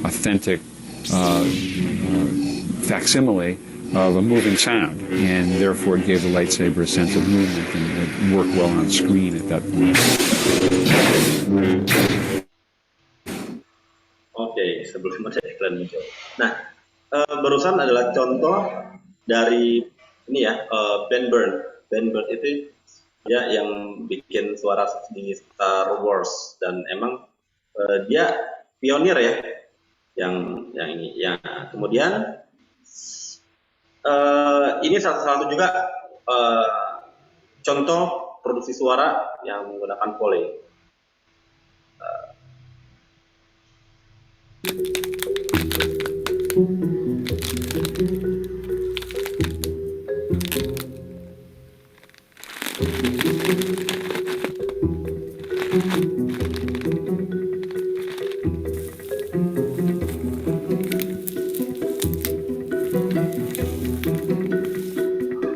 authentic facsimile of a moving sound, and therefore it gave the lightsaber a sense of movement and it worked well on screen at that point. Oke, sebelum ada iklan muncul. Nah, barusan adalah contoh dari ini ya, Ben Burn. Ben Burn itu ya yang bikin suara di Star Wars, dan emang dia pionir ya, yang ini. Ya, kemudian ini salah satu juga contoh produksi suara yang menggunakan Foley.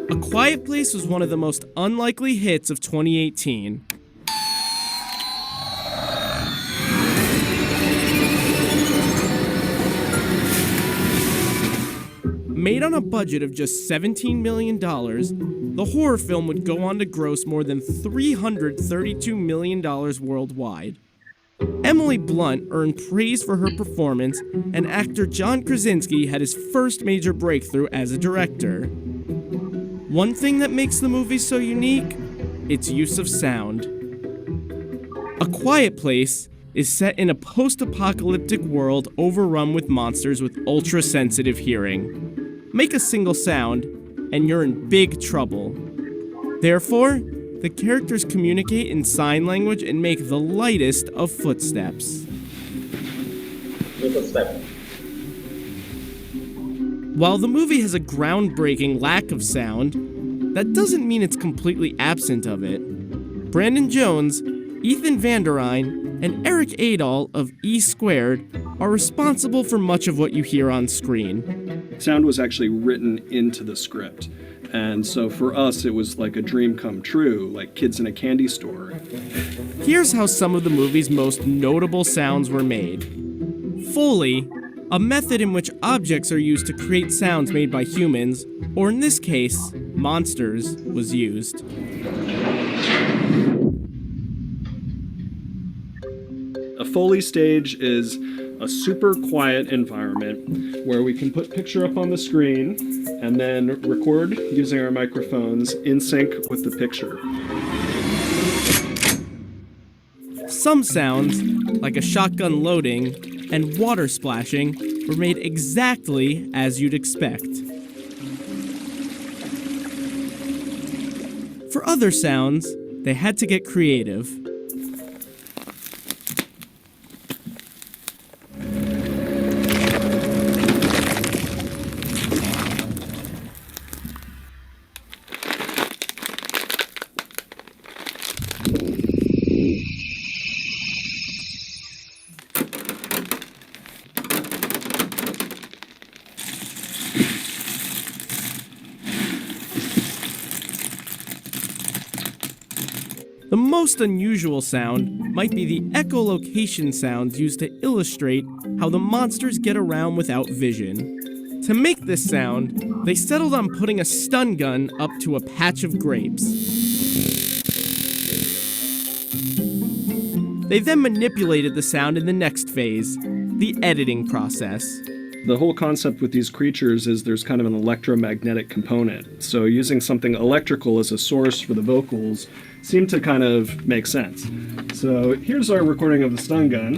A Quiet Place was one of the most unlikely hits of 2018. Made on a budget of just $17 million, the horror film would go on to gross more than $332 million worldwide. Emily Blunt earned praise for her performance, and actor John Krasinski had his first major breakthrough as a director. One thing that makes the movie so unique? Its use of sound. A Quiet Place is set in a post-apocalyptic world overrun with monsters with ultra-sensitive hearing. Make a single sound, and you're in big trouble. Therefore, the characters communicate in sign language and make the lightest of footsteps. While the movie has a groundbreaking lack of sound, that doesn't mean it's completely absent of it. Brandon Jones, Ethan Van der Rijn, and Eric Adol of E² are responsible for much of what you hear on screen. Sound was actually written into the script. And so for us, it was like a dream come true, like kids in a candy store. Here's how some of the movie's most notable sounds were made. Foley, a method in which objects are used to create sounds made by humans, or in this case, monsters, was used. A Foley stage is a super quiet environment where we can put picture up on the screen and then record using our microphones in sync with the picture. Some sounds, like a shotgun loading and water splashing, were made exactly as you'd expect. For other sounds, they had to get creative. most unusual sound might be the echolocation sounds used to illustrate how the monsters get around without vision. To make this sound, they settled on putting a stun gun up to a patch of grapes. They then manipulated the sound in the next phase, the editing process. The whole concept with these creatures is there's kind of an electromagnetic component. So using something electrical as a source for the vocals seemed to kind of make sense. So here's our recording of the stun gun.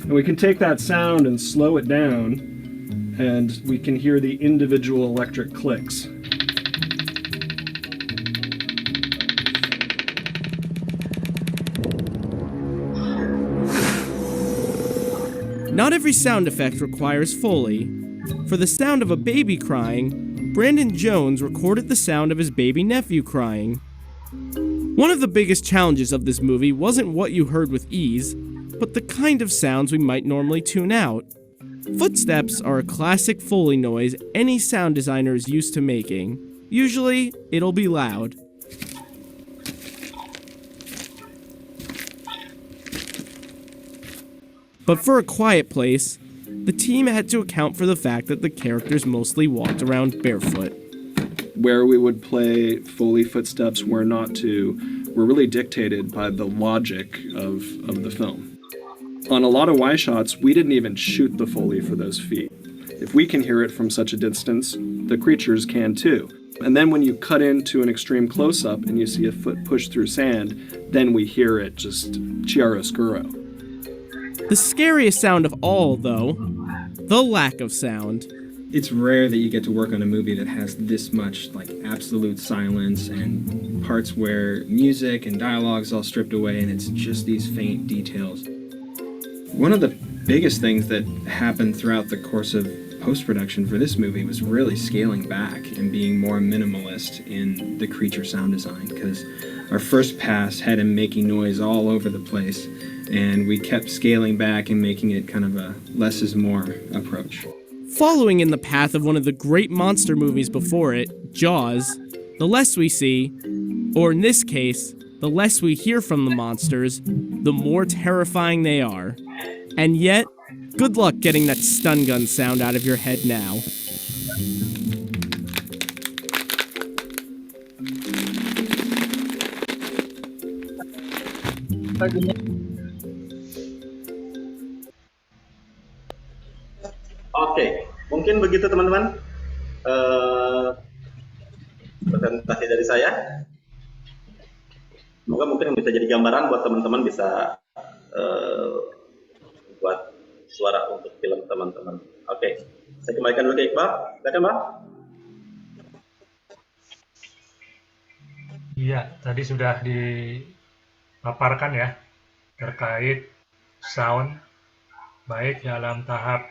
And we can take that sound and slow it down, and we can hear the individual electric clicks. Not every sound effect requires Foley. For the sound of a baby crying, Brandon Jones recorded the sound of his baby nephew crying. One of the biggest challenges of this movie wasn't what you heard with ease, but the kind of sounds we might normally tune out. Footsteps are a classic Foley noise any sound designer is used to making. Usually, it'll be loud. But for A Quiet Place, the team had to account for the fact that the characters mostly walked around barefoot. Where we would play Foley footsteps, where not to, were really dictated by the logic of the film. On a lot of Y shots, we didn't even shoot the Foley for those feet. If we can hear it from such a distance, the creatures can too. And then when you cut into an extreme close-up and you see a foot push through sand, then we hear it just chiaroscuro. The scariest sound of all, though, the lack of sound. It's rare that you get to work on a movie that has this much absolute silence and parts where music and dialogue's all stripped away and it's just these faint details. One of the biggest things that happened throughout the course of post-production for this movie was really scaling back and being more minimalist in the creature sound design, because our first pass had him making noise all over the place, and we kept scaling back and making it kind of a less is more approach. Following in the path of one of the great monster movies before it, Jaws, the less we see, or in this case, the less we hear from the monsters, the more terrifying they are. And yet, good luck getting that stun gun sound out of your head now. Oke, mungkin begitu teman-teman. Presentasi dari saya. Semoga mungkin bisa jadi gambaran buat teman-teman bisa buat suara untuk film teman-teman. Oke, saya kembalikan dulu ke Iqbal. Silakan, Mbak. Iya, tadi sudah dipaparkan ya terkait sound baik dalam tahap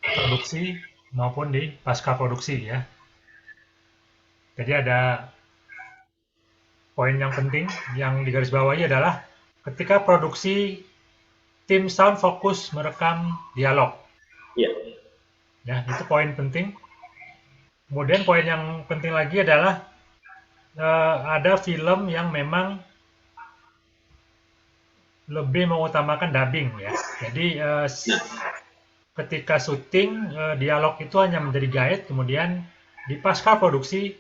produksi maupun di pasca produksi ya. Jadi ada poin yang penting yang digarisbawahi adalah ketika produksi tim sound fokus merekam dialog. Iya. Ya, itu poin penting. Kemudian poin yang penting lagi adalah ada film yang memang lebih mengutamakan dubbing ya. Jadi ketika syuting dialog itu hanya menjadi guide, kemudian di pasca produksi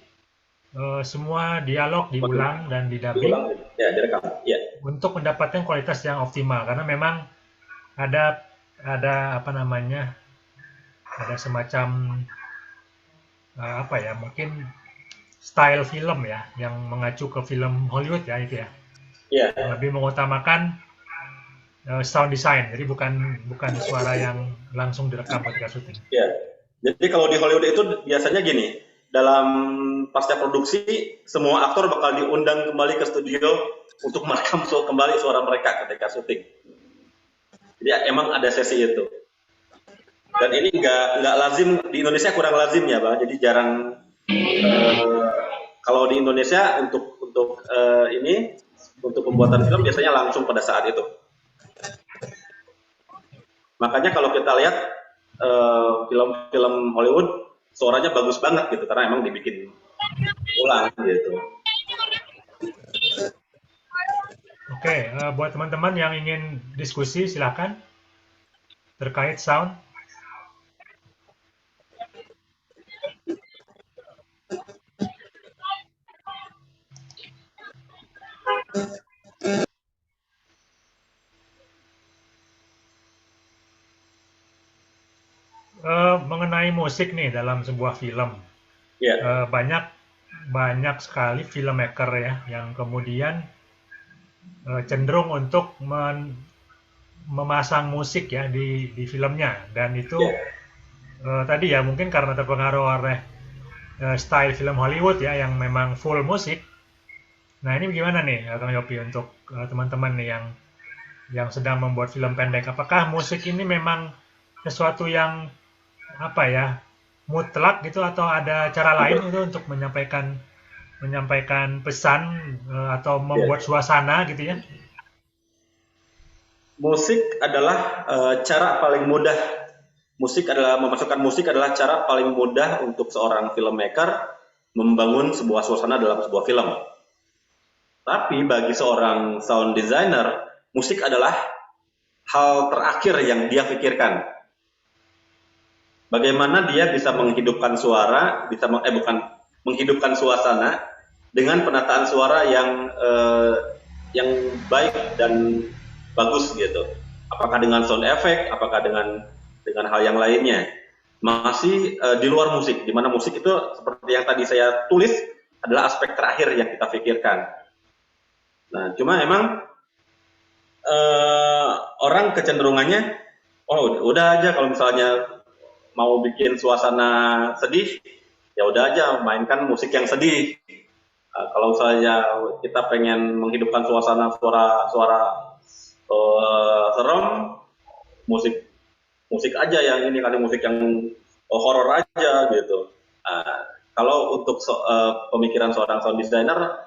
semua dialog diulang dan didubbing direkam. Ya. Untuk mendapatkan kualitas yang optimal, karena memang ada apa namanya, ada semacam mungkin style film ya yang mengacu ke film Hollywood ya itu ya. Iya. Yang lebih mengutamakan sound design, jadi bukan suara yang langsung direkam ketika syuting. Iya. Jadi kalau di Hollywood itu biasanya gini, dalam pasca produksi semua aktor bakal diundang kembali ke studio untuk merekam kembali suara mereka ketika syuting. Jadi emang ada sesi itu. Dan ini nggak lazim di Indonesia, kurang lazim ya, Bang. Jadi jarang kalau di Indonesia untuk pembuatan film biasanya langsung pada saat itu. Makanya kalau kita lihat film-film Hollywood suaranya bagus banget gitu, karena emang dibikin ulang gitu. Oke, buat teman-teman yang ingin diskusi silakan terkait sound. Mengenai musik nih dalam sebuah film, Ya, banyak banyak sekali filmmaker ya yang kemudian cenderung untuk memasang musik ya di filmnya, dan itu ya, tadi ya mungkin karena terpengaruh oleh style film Hollywood ya yang memang full musik. Nah ini gimana nih Kang Yopi untuk teman-teman nih yang sedang membuat film pendek, apakah musik ini memang sesuatu yang apa ya mutlak gitu atau ada cara lain itu untuk menyampaikan menyampaikan pesan atau ya. membuat suasana gitu ya? Musik adalah cara paling mudah. Memasukkan musik adalah cara paling mudah untuk seorang filmmaker membangun sebuah suasana dalam sebuah film. Tapi bagi seorang sound designer, musik adalah hal terakhir yang dia pikirkan. Bagaimana dia bisa menghidupkan suara, bukan menghidupkan suasana dengan penataan suara yang baik dan bagus gitu. Apakah dengan sound effect, apakah dengan hal yang lainnya. Masih di luar musik, di mana musik itu seperti yang tadi saya tulis adalah aspek terakhir yang kita pikirkan. Nah, cuma emang orang kecenderungannya, oh udah aja kalau misalnya mau bikin suasana sedih, ya udah aja mainkan musik yang sedih. Kalau misalnya kita pengen menghidupkan suasana suara serem, musik musik aja yang ini kan musik yang horor aja gitu. Kalau untuk pemikiran seorang sound designer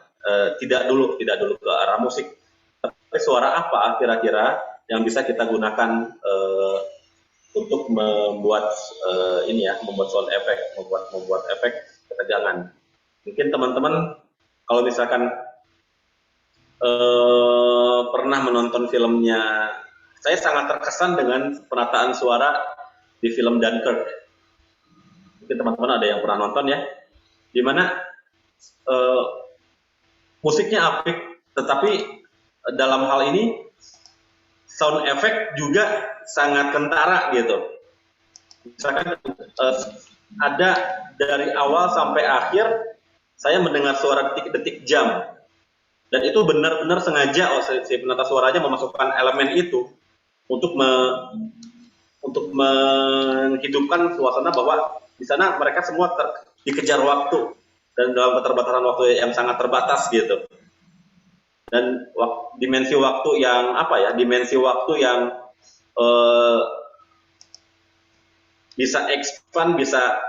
tidak dulu ke arah musik, tapi suara apa kira-kira yang bisa kita gunakan untuk membuat membuat sound effect, membuat efek ketegangan. Mungkin teman-teman kalau misalkan pernah menonton filmnya, saya sangat terkesan dengan penataan suara di film Dunkirk. Mungkin teman-teman ada yang pernah nonton ya, di mana musiknya apik, tetapi dalam hal ini sound effect juga sangat kentara gitu. Misalkan ada dari awal sampai akhir saya mendengar suara detik-detik jam, dan itu benar-benar sengaja si penata suaranya memasukkan elemen itu untuk menghidupkan suasana bahwa di sana mereka semua dikejar waktu dan dalam keterbatasan waktu yang sangat terbatas gitu. Dan dimensi waktu yang bisa expand, bisa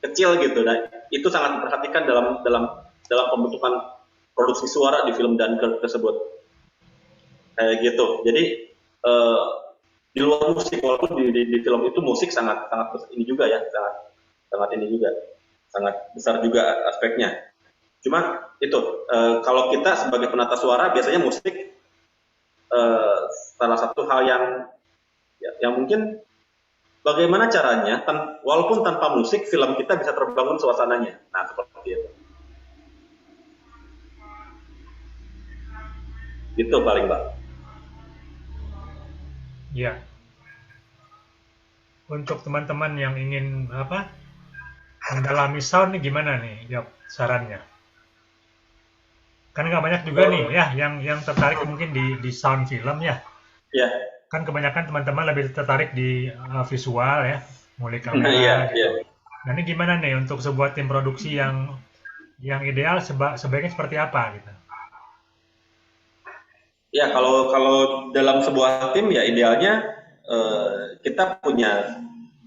kecil gitu, dan itu sangat diperhatikan dalam pembentukan produksi suara di film Dunkirk tersebut kayak gitu. Jadi di luar musik, walaupun di film itu musik sangat ini juga ya, sangat ini juga, sangat besar juga aspeknya. Cuma itu kalau kita sebagai penata suara biasanya musik salah satu hal yang mungkin bagaimana caranya walaupun tanpa musik film kita bisa terbangun suasananya. Nah, seperti itu. Itu paling Mbak. Ya. Untuk teman-teman yang ingin mendalami sound nih gimana nih jawab sarannya? Kan nggak banyak juga nih ya yang tertarik mungkin di sound film ya. Ya. Kan kebanyakan teman-teman lebih tertarik di visual ya, mulai kamera gitu. Iya. Nah ini gimana nih untuk sebuah tim produksi yang ideal sebaiknya seperti apa gitu? Ya, kalau dalam sebuah tim ya idealnya kita punya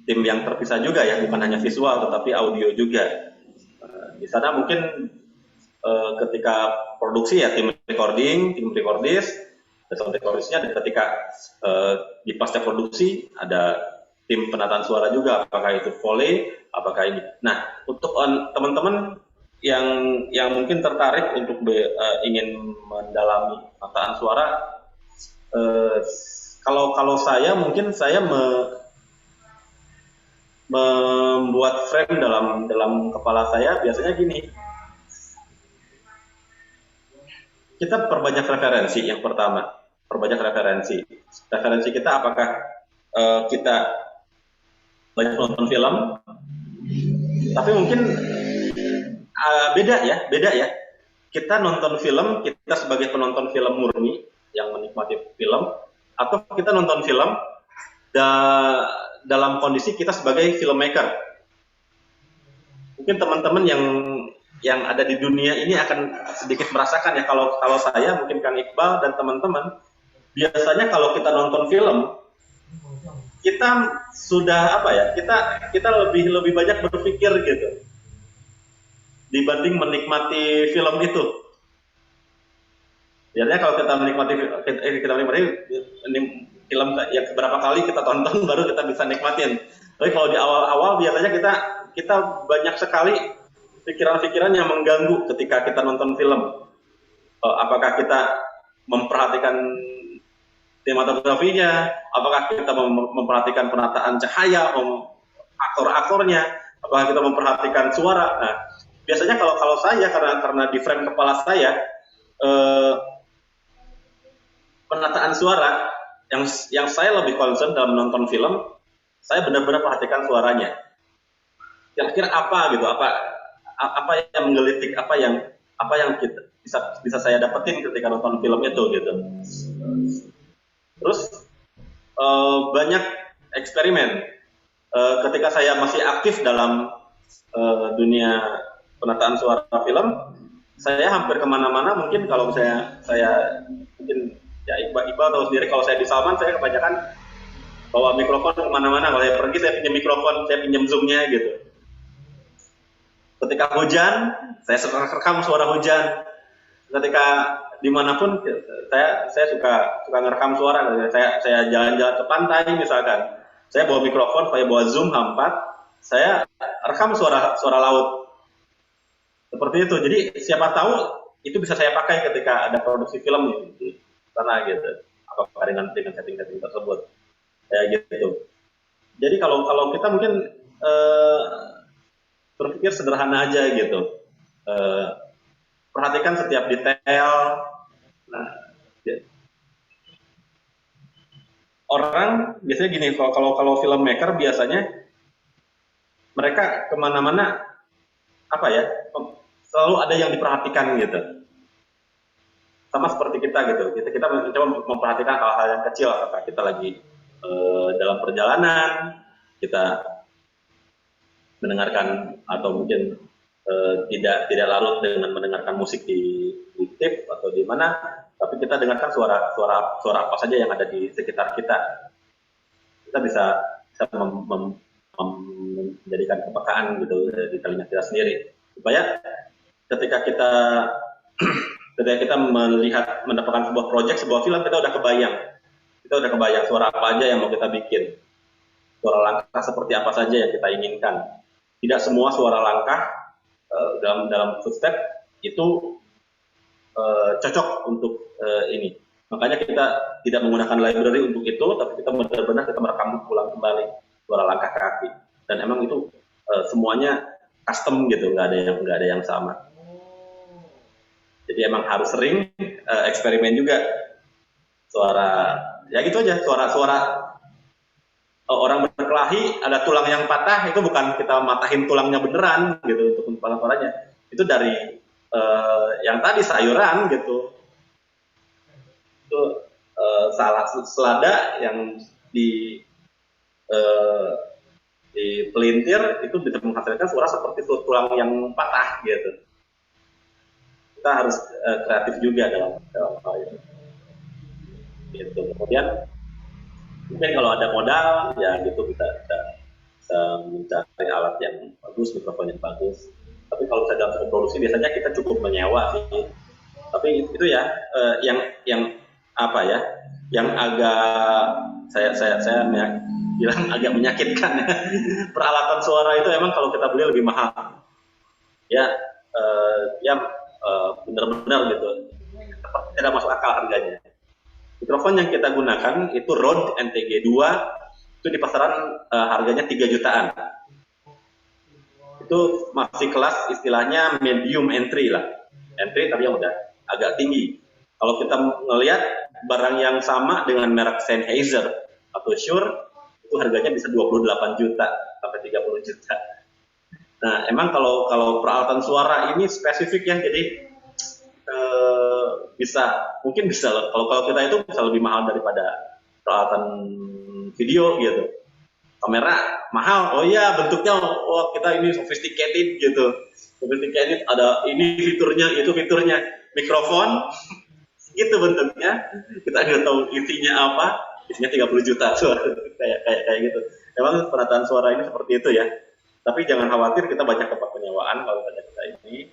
tim yang terpisah juga ya, bukan hanya visual tetapi audio juga. Di sana mungkin ketika produksi ya tim recording, tim recordis, sound recordisnya, dan ketika di pasca produksi ada tim penataan suara juga, apakah itu Foley, apakah ini. Nah, untuk teman-teman yang mungkin tertarik untuk ingin mendalami penataan suara, kalau saya mungkin saya membuat frame dalam kepala saya biasanya gini. Kita perbanyak referensi yang pertama, perbanyak referensi. Referensi kita apakah kita banyak nonton film, tapi mungkin beda ya. Kita nonton film, kita sebagai penonton film murni yang menikmati film, atau kita nonton film dalam kondisi kita sebagai filmmaker. Mungkin teman-teman yang ada di dunia ini akan sedikit merasakan ya, kalau saya, mungkin Kang Iqbal dan teman-teman, biasanya kalau kita nonton film, kita sudah kita lebih banyak berpikir gitu dibanding menikmati film itu. Biasanya kalau kita menikmati film yang beberapa kali kita tonton baru kita bisa nikmatin. Tapi kalau di awal-awal biasanya kita banyak sekali pikiran-pikiran yang mengganggu ketika kita nonton film. Apakah kita memperhatikan sinematografinya, apakah kita memperhatikan penataan cahaya, aktor-aktornya, apakah kita memperhatikan suara. Nah, biasanya kalau saya karena di frame kepala saya penataan suara yang saya lebih concern dalam menonton film, saya benar-benar perhatikan suaranya. Kira-kira apa gitu, apa yang menggelitik, apa yang bisa saya dapetin ketika nonton film itu gitu. Terus banyak eksperimen. Ketika saya masih aktif dalam dunia penataan suara film, saya hampir kemana-mana. Mungkin kalau saya mungkin ya Iqbal tahu sendiri, kalau saya di Salman saya kebanyakan bawa mikrofon kemana-mana. Kalau saya pergi saya pinjam mikrofon, saya pinjam zoomnya gitu. Ketika hujan, saya rekam suara hujan. Ketika dimanapun saya suka ngerekam suara. Saya jalan-jalan ke pantai misalkan, saya bawa mikrofon, saya bawa zoom H4, saya rekam suara laut seperti itu. Jadi siapa tahu itu bisa saya pakai ketika ada produksi film di sana gitu, apakah dengan setting-setting tersebut gitu. Jadi kalau kita mungkin berpikir sederhana aja gitu, perhatikan setiap detail. Nah, orang biasanya gini, kalau filmmaker biasanya mereka kemana-mana selalu ada yang diperhatikan gitu. Sama seperti kita gitu, kita mencoba memperhatikan hal-hal yang kecil. Apakah kita lagi dalam perjalanan, kita mendengarkan atau mungkin tidak larut dengan mendengarkan musik di tape atau di mana, tapi kita dengarkan suara apa saja yang ada di sekitar kita. Kita bisa menjadikan kepekaan gitu di telinga kita sendiri, supaya ketika kita mendapatkan sebuah proyek, sebuah film, kita udah kebayang suara apa aja yang mau kita bikin, suara langkah seperti apa saja yang kita inginkan. Tidak semua suara langkah dalam footstep itu cocok untuk ini. Makanya kita tidak menggunakan library untuk itu, tapi kita benar-benar merekam ulang kembali suara langkah kaki. Dan emang itu semuanya custom gitu, nggak ada yang sama. Jadi emang harus sering eksperimen juga. Suara ya gitu aja, suara orang berkelahi, ada tulang yang patah, itu bukan kita matahin tulangnya beneran gitu untuk pempalan suaranya. Itu dari yang tadi sayuran gitu. Itu selada yang di pelintir itu bisa menghasilkan suara seperti tulang yang patah gitu. Kita harus kreatif juga dalam hal ini. Gitu. Kemudian mungkin kalau ada modal ya gitu kita mencari alat yang bagus, mikrofon yang bagus. Tapi kalau saya dalam produksi biasanya kita cukup menyewa sih. Tapi itu ya yang agak saya bilang agak menyakitkan. Peralatan suara itu emang kalau kita beli lebih mahal. Ya dia benar-benar gitu tidak masuk akal harganya. Mikrofon yang kita gunakan itu Rode NTG 2, itu di pasaran harganya 3 jutaan. Itu masih kelas istilahnya medium entry lah. Entry tapi yang udah agak tinggi. Kalau kita ngelihat barang yang sama dengan merek Sennheiser atau Shure, itu harganya bisa 28 juta sampai 30 juta. Nah, emang kalau peralatan suara ini spesifik ya, jadi mungkin bisa kalau kita itu bisa lebih mahal daripada peralatan video gitu. Kamera mahal, oh iya bentuknya, oh kita ini sophisticated gitu, sophisticated, ada ini fiturnya, itu fiturnya. Mikrofon gitu bentuknya, kita nggak tahu isinya apa, isinya 30 juta suara kayak gitu. Memang penataan suara ini seperti itu ya. Tapi jangan khawatir, kita banyak tempat penyewaan kalau kita ini.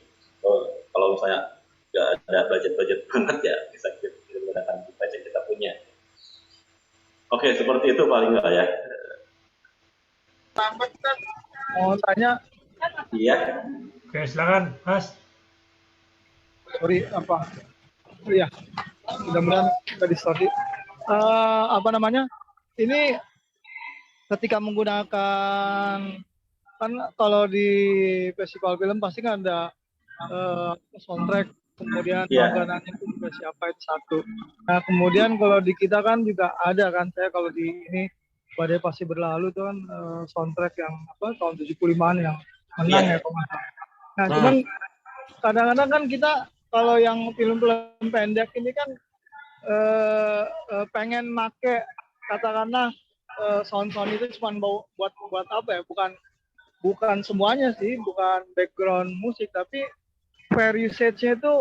Kalau misalnya nggak ada budget banget ya bisa kita gunakan budget kita punya. Oke, seperti itu paling nggak ya. Mau tanya, Iya. Oke, silakan, Mas. sorry apa? Oh, iya, mudah-mudahan nggak distorsi. Apa namanya? Ini ketika menggunakan, kan kalau di festival film pasti kan ada soundtrack, kemudian Iya. langganannya itu juga siapa itu satu. Nah kemudian kalau di kita kan juga ada kan, saya kalau di ini Badai Pasti Berlalu itu kan soundtrack yang apa tahun 75-an yang menang Iya. ya kalau nggak salah. Nah cuman kadang-kadang kan kita kalau yang film-film pendek ini kan pengen make katakanlah sound itu cuma buat apa ya, bukan semuanya sih, bukan background musik, tapi fair usage-nya itu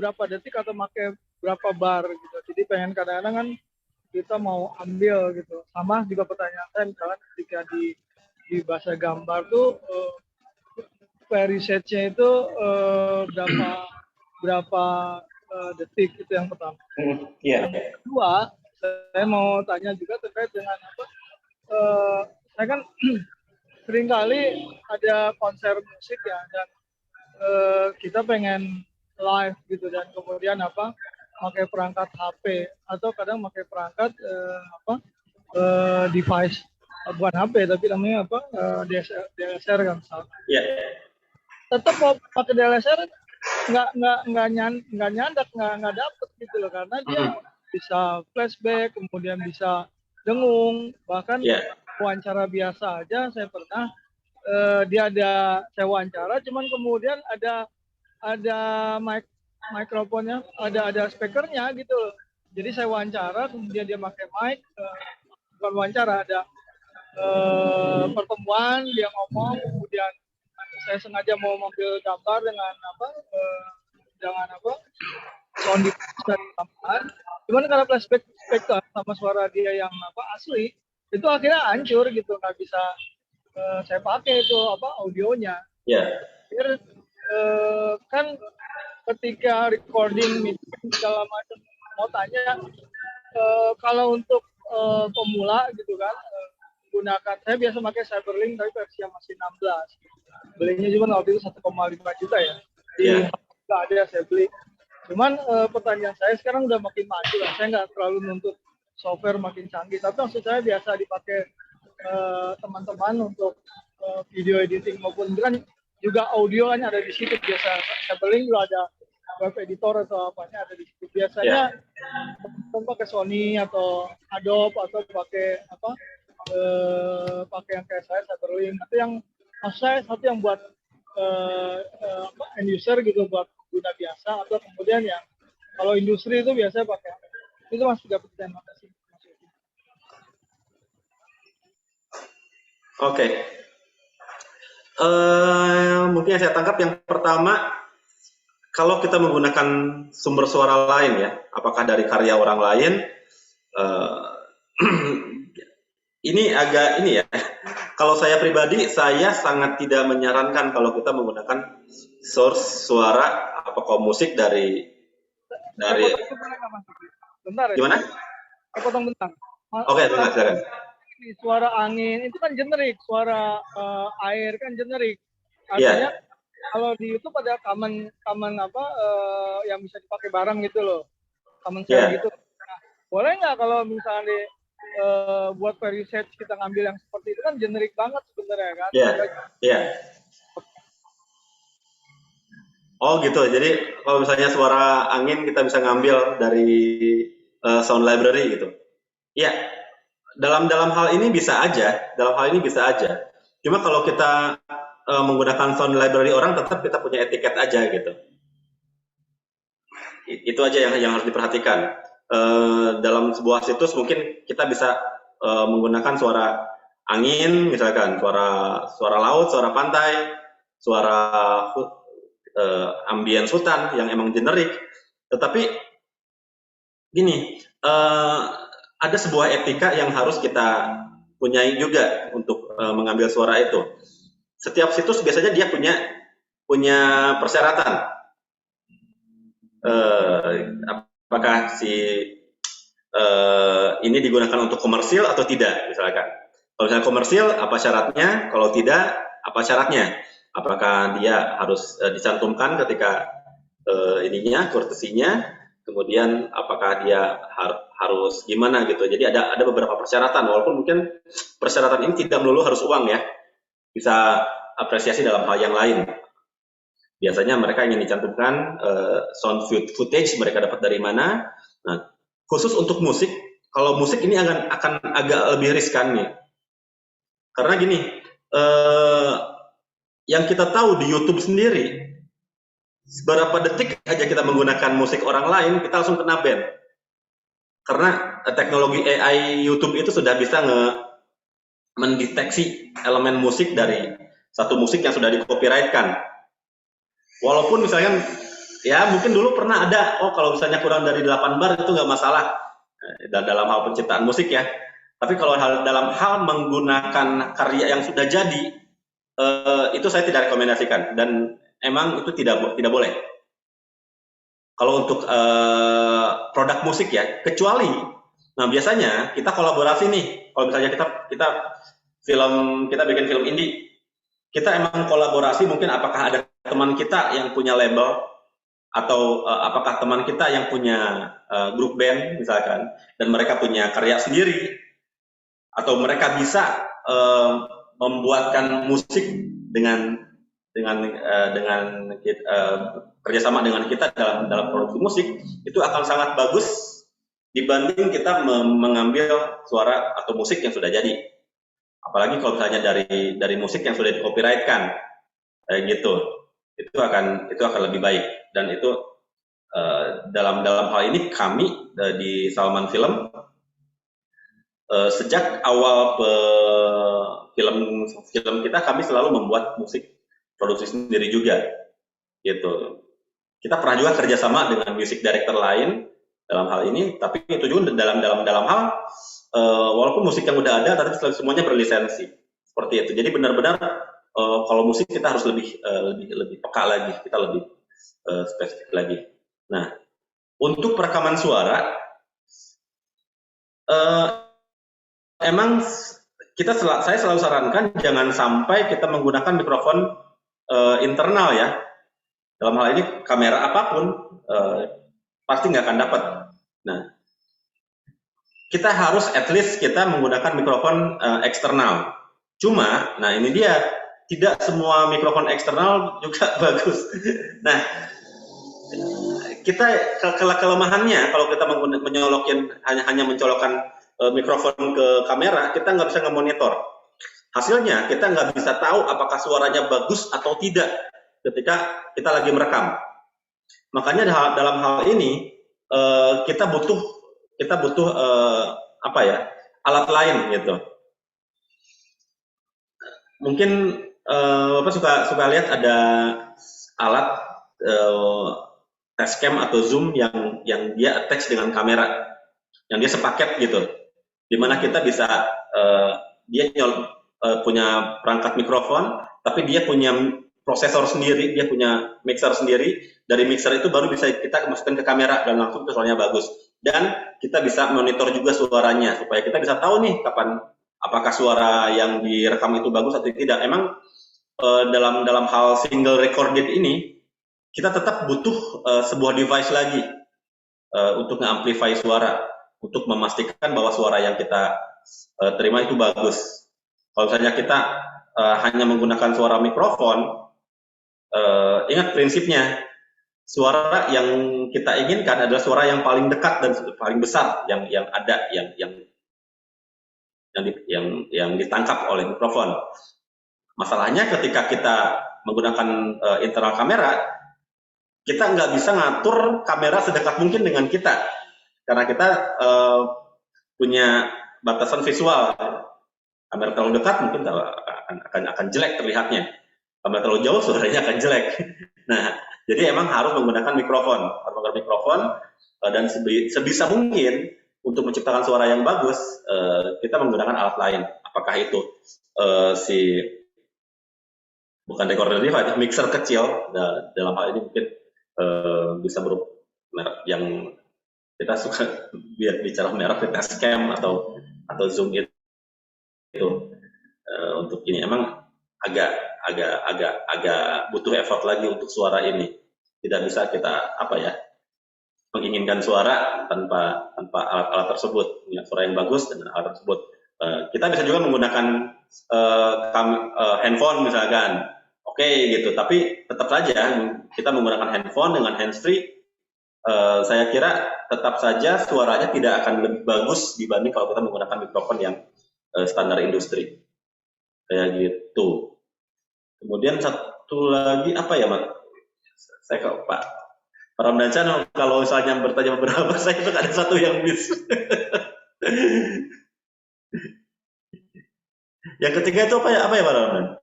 berapa detik atau pakai berapa bar gitu. Jadi pengen kadang-kadang kan kita mau ambil gitu. Sama juga pertanyaan saya misalnya ketika di bahasa gambar tuh fair usage-nya itu berapa detik, itu yang pertama. Iya. Yang kedua, saya mau tanya juga terkait dengan apa? Saya kan seringkali ada konser musik ya, dan kita pengen live gitu, dan kemudian apa? Pakai perangkat HP atau kadang pakai perangkat device, bukan HP tapi namanya apa? DSLR kan misalnya. Iya. Tetap mau pakai DSLR nggak nyandak, nggak dapet gitu loh, karena dia bisa flashback, kemudian bisa dengung, bahkan wawancara biasa aja saya pernah saya wawancara, cuman kemudian ada mikrofonnya, ada speakernya gitu loh. Jadi saya wawancara, kemudian dia pakai mic, bukan wawancara, ada pertemuan, dia ngomong, kemudian saya sengaja mau mengambil gambar dengan sound dari tambahan. Cuman karena flashback sama suara dia yang asli, itu akhirnya hancur gitu, nggak bisa saya pakai itu audionya. Kan ketika recording meeting segala macam, mau tanya kalau untuk pemula gitu kan, gunakan, saya biasa pakai Cyberlink tapi versi yang masih 16, belinya cuma waktu itu 1,5 juta ya, nggak ada saya beli. Cuman pertanyaan saya sekarang udah makin maju lah, saya nggak terlalu nuntut software makin canggih, tapi maksud saya biasa dipakai teman-teman untuk video editing maupun kan juga audio kan ada di situ. Biasa Cyberlink juga ada web editor atau apanya ada di situ. Biasanya pakai Sony atau Adobe atau pakai pakai yang kayak saya Cyberlink. Itu yang maksud saya satu yang buat end user gitu, buat guna biasa, atau kemudian yang kalau industri itu biasanya pakai itu. Mas juga pertanyaan. Makasih. Oke. Mungkin yang saya tangkap yang pertama, kalau kita menggunakan sumber suara lain ya, apakah dari karya orang lain, ini agak ini ya. Kalau saya pribadi, saya sangat tidak menyarankan kalau kita menggunakan source suara atau musik dari Bentar ya. Gimana? Potong bentar. Oke, silakan. Suara angin itu kan generik, suara air kan generik. Artinya kalau di YouTube ada common apa yang bisa dipakai bareng gitu loh, common Iya. share gitu. Nah, boleh nggak kalau misalnya buat research kita ngambil yang seperti itu kan generik banget sebenarnya kan? Iya, iya. Oh gitu. Jadi kalau misalnya suara angin kita bisa ngambil dari sound library gitu. Iya. Dalam hal ini bisa aja. Dalam hal ini bisa aja. Cuma kalau kita menggunakan sound library orang, tetap kita punya etiket aja gitu. Itu aja yang harus diperhatikan. Dalam sebuah situs mungkin kita bisa menggunakan suara angin, misalkan suara laut, suara pantai, suara ambience hutan yang emang generik. Tetapi gini, ada sebuah etika yang harus kita punyai juga untuk mengambil suara itu. Setiap situs biasanya dia punya persyaratan. Apakah si ini digunakan untuk komersil atau tidak, misalkan. Kalau misalnya komersil, apa syaratnya? Kalau tidak, apa syaratnya? Apakah dia harus dicantumkan ketika ininya, courtesy-nya, kemudian apakah dia harus gimana gitu. Jadi ada beberapa persyaratan, walaupun mungkin persyaratan ini tidak melulu harus uang ya, bisa apresiasi dalam hal yang lain. Biasanya mereka ingin dicantumkan sound footage mereka dapat dari mana. Nah, khusus untuk musik, kalau musik ini akan agak lebih riskan nih. Karena gini, yang kita tahu di YouTube sendiri, beberapa detik aja kita menggunakan musik orang lain, kita langsung kena ban. Karena teknologi AI YouTube itu sudah bisa mendeteksi elemen musik dari satu musik yang sudah di-copyright-kan. Walaupun misalnya, ya mungkin dulu pernah ada, kalau misalnya kurang dari 8 bar itu nggak masalah dalam hal penciptaan musik ya. Tapi kalau dalam hal menggunakan karya yang sudah jadi, itu saya tidak rekomendasikan dan emang itu tidak boleh. Kalau untuk produk musik ya, kecuali, nah biasanya kita kolaborasi nih. Kalau misalnya kita bikin film indie, kita emang kolaborasi, mungkin apakah ada teman kita yang punya label atau apakah teman kita yang punya grup band misalkan, dan mereka punya karya sendiri, atau mereka bisa membuatkan musik dengan kerjasama dengan kita dalam produksi musik, itu akan sangat bagus dibanding kita mengambil suara atau musik yang sudah jadi. Apalagi kalau misalnya dari musik yang sudah di-copyright-kan, kayak gitu, itu akan lebih baik. Dan itu dalam hal ini kami di Salman Film sejak awal film kita, kami selalu membuat musik produksi sendiri juga, gitu. Kita pernah juga kerjasama dengan music director lain dalam hal ini, tapi itu juga dalam hal walaupun musik yang udah ada, tapi semuanya berlisensi, seperti itu. Jadi benar-benar kalau musik kita harus lebih peka lagi, kita lebih spesifik lagi. Nah, untuk perekaman suara, emang saya selalu sarankan jangan sampai kita menggunakan mikrofon internal ya. Dalam hal ini kamera apapun pasti nggak akan dapat. Nah, kita harus at least kita menggunakan mikrofon eksternal. Cuma, nah ini dia, tidak semua mikrofon eksternal juga bagus. Nah, kita kelemahannya kalau kita menyolokin hanya mencolokkan mikrofon ke kamera, kita nggak bisa nge-monitor. Hasilnya kita nggak bisa tahu apakah suaranya bagus atau tidak ketika kita lagi merekam. Makanya dalam hal ini kita butuh alat lain gitu. Mungkin Bapak suka lihat ada alat Tascam atau Zoom yang dia attach dengan kamera, yang dia sepaket gitu, dimana kita bisa dia punya perangkat mikrofon, tapi dia punya prosesor sendiri, dia punya mixer sendiri. Dari mixer itu baru bisa kita masukkan ke kamera dan langsung suaranya bagus. Dan kita bisa monitor juga suaranya supaya kita bisa tahu nih kapan apakah suara yang direkam itu bagus atau tidak. Emang dalam hal single recorded ini kita tetap butuh sebuah device lagi untuk nge-amplify suara, untuk memastikan bahwa suara yang kita terima itu bagus. Kalau misalnya kita hanya menggunakan suara mikrofon, ingat prinsipnya, suara yang kita inginkan adalah suara yang paling dekat dan paling besar yang ada, yang ditangkap oleh mikrofon. Masalahnya ketika kita menggunakan internal kamera, kita nggak bisa ngatur kamera sedekat mungkin dengan kita, karena kita punya batasan visual. Kamera terlalu dekat mungkin akan jelek terlihatnya, kamera terlalu jauh suaranya akan jelek. Nah, jadi emang harus menggunakan mikrofon, dan sebisa mungkin untuk menciptakan suara yang bagus, kita menggunakan alat lain. Apakah itu bukan recorder device, mixer kecil. Dalam hal ini mungkin bisa berupa merek yang kita suka bicara merek, kita Tascam atau Zoom itu. Untuk ini emang agak butuh effort lagi untuk suara ini. Tidak bisa kita menginginkan suara tanpa alat tersebut. Ya, suara yang bagus dengan alat tersebut. Kita bisa juga menggunakan handphone misalkan. Oke, gitu. Tapi tetap saja kita menggunakan handphone dengan handsfree. Saya kira tetap saja suaranya tidak akan lebih bagus dibanding kalau kita menggunakan mikrofon yang standar industri. Kayak gitu. Kemudian satu lagi apa ya, Mas? Saya kok Pak Ramdan, kalau misalnya bertanya beberapa, saya itu ada satu yang miss. Yang ketiga itu apa ya Pak Ramdan?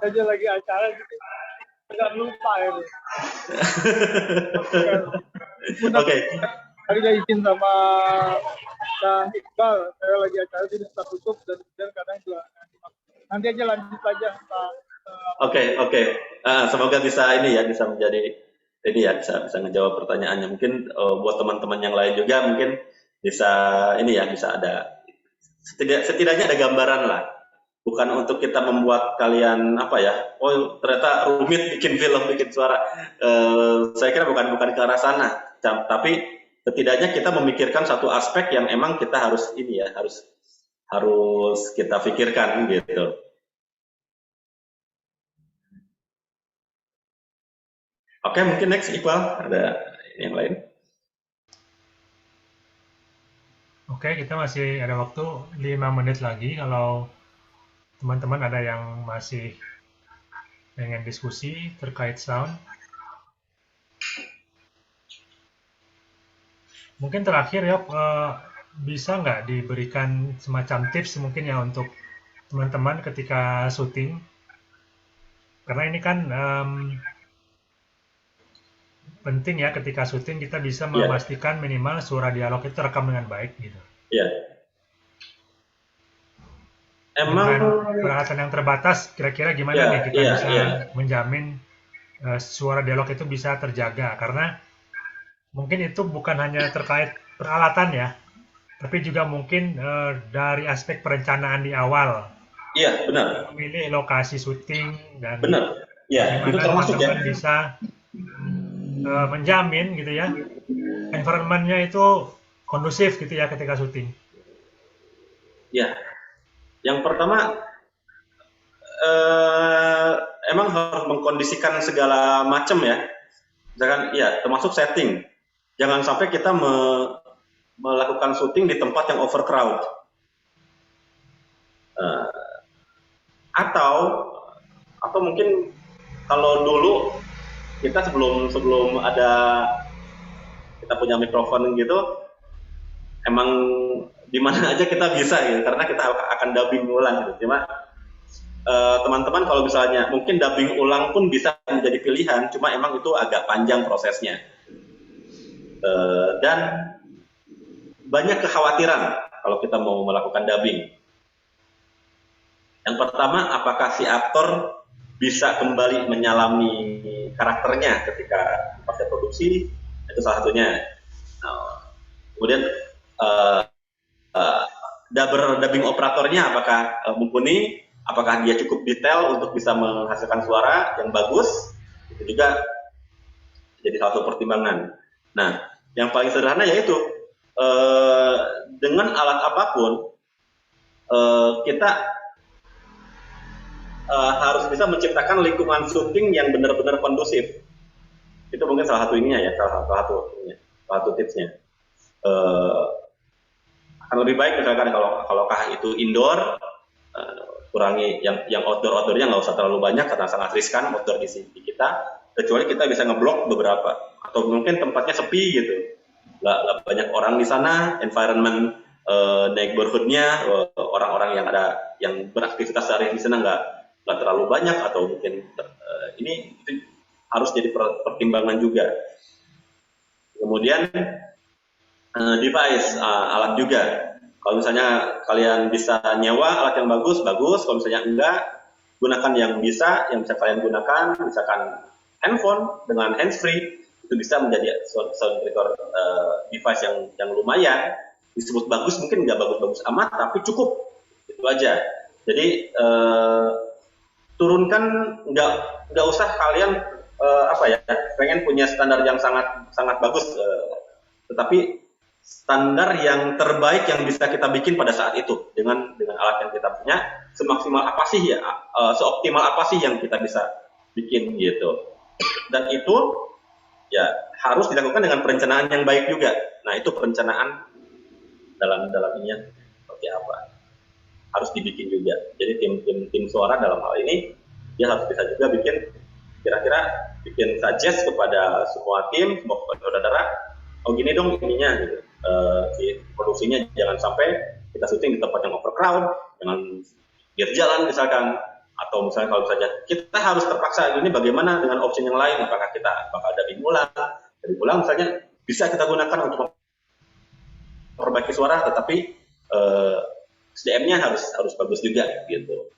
Aja lagi acara gitu, nggak lupa ya. Oke. Tadi saya izin sama Kang Iqbal, saya lagi acara jadi kita tutup dan kemudian kadang juga nanti aja lanjut aja Pak. Oke. Semoga bisa menjadi bisa ngejawab pertanyaannya. Mungkin buat teman-teman yang lain juga mungkin bisa ada setidaknya ada gambaran lah. Bukan untuk kita membuat kalian ternyata rumit bikin film, bikin suara. Saya kira bukan ke arah sana, tapi setidaknya kita memikirkan satu aspek yang emang kita harus kita pikirkan gitu. Oke, mungkin next Iqbal, ada yang lain? Oke, kita masih ada waktu 5 menit lagi. Kalau teman-teman ada yang masih pengen diskusi terkait sound. Mungkin terakhir ya, bisa nggak diberikan semacam tips mungkin ya untuk teman-teman ketika syuting? Karena ini kan penting ya, ketika syuting kita bisa memastikan minimal suara dialog itu terekam dengan baik gitu. Iya. Emang dengan peralatan yang terbatas, kira-kira gimana nih kita bisa menjamin suara dialog itu bisa terjaga? Karena mungkin itu bukan hanya terkait peralatan ya, tapi juga mungkin dari aspek perencanaan di awal. Iya, benar. Memilih lokasi syuting dan benar. Iya, itu termasuk teman-teman bisa menjamin gitu ya, environment-nya itu kondusif gitu ya ketika syuting. Ya, yang pertama emang harus mengkondisikan segala macam ya, misalkan termasuk setting. Jangan sampai kita melakukan syuting di tempat yang overcrowd, atau mungkin kalau dulu kita sebelum ada kita punya mikrofon gitu, emang di mana aja kita bisa gitu, karena kita akan dubbing ulang gitu. Cuma teman-teman kalau misalnya mungkin dubbing ulang pun bisa menjadi pilihan, cuma emang itu agak panjang prosesnya. Dan banyak kekhawatiran kalau kita mau melakukan dubbing. Yang pertama, apakah si aktor bisa kembali menyalami karakternya ketika pasca produksi? Itu salah satunya. Kemudian dubbing operatornya apakah mumpuni? apakah dia cukup detail untuk bisa menghasilkan suara yang bagus, itu juga jadi salah satu pertimbangan. Nah, yang paling sederhana yaitu dengan alat apapun kita harus bisa menciptakan lingkungan syuting yang benar-benar kondusif. Itu mungkin salah satu ininya ya, salah satu tipsnya. Akan lebih baik misalkan kalau itu indoor, kurangi yang outdoornya nggak usah terlalu banyak karena sangat riskan outdoor di kita, kecuali kita bisa ngeblok beberapa, atau mungkin tempatnya sepi gitu, nggak banyak orang di sana, environment neighborhoodnya, orang-orang yang beraktivitas sehari di sana nggak terlalu banyak, atau mungkin ini itu harus jadi pertimbangan juga. Kemudian device, alat juga. Kalau misalnya kalian bisa nyewa alat yang bagus. Kalau misalnya enggak, gunakan yang bisa kalian gunakan. Misalkan handphone dengan handsfree, itu bisa menjadi sound record device yang lumayan. Disebut bagus, mungkin nggak bagus-bagus amat, tapi cukup. Itu aja. Jadi turunkan, nggak usah kalian pengen punya standar yang sangat bagus, tetapi standar yang terbaik yang bisa kita bikin pada saat itu dengan alat yang kita punya, semaksimal apa sih ya, seoptimal apa sih yang kita bisa bikin gitu. Dan itu ya harus dilakukan dengan perencanaan yang baik juga. Nah, itu perencanaan dalam ininya seperti apa harus dibikin juga. Jadi tim suara dalam hal ini dia harus bisa juga bikin suggest kepada semua tim, semua saudara, oh gini dong ininya gitu. Si produksinya jangan sampai kita syuting di tempat yang overcrowd, jangan biar jalan misalkan, atau misalnya kalau saja kita harus terpaksa ini, bagaimana dengan opsi yang lain, apakah kita bakal dari ulang misalnya bisa kita gunakan untuk memperbaiki suara, tetapi SDM-nya harus bagus juga gitu.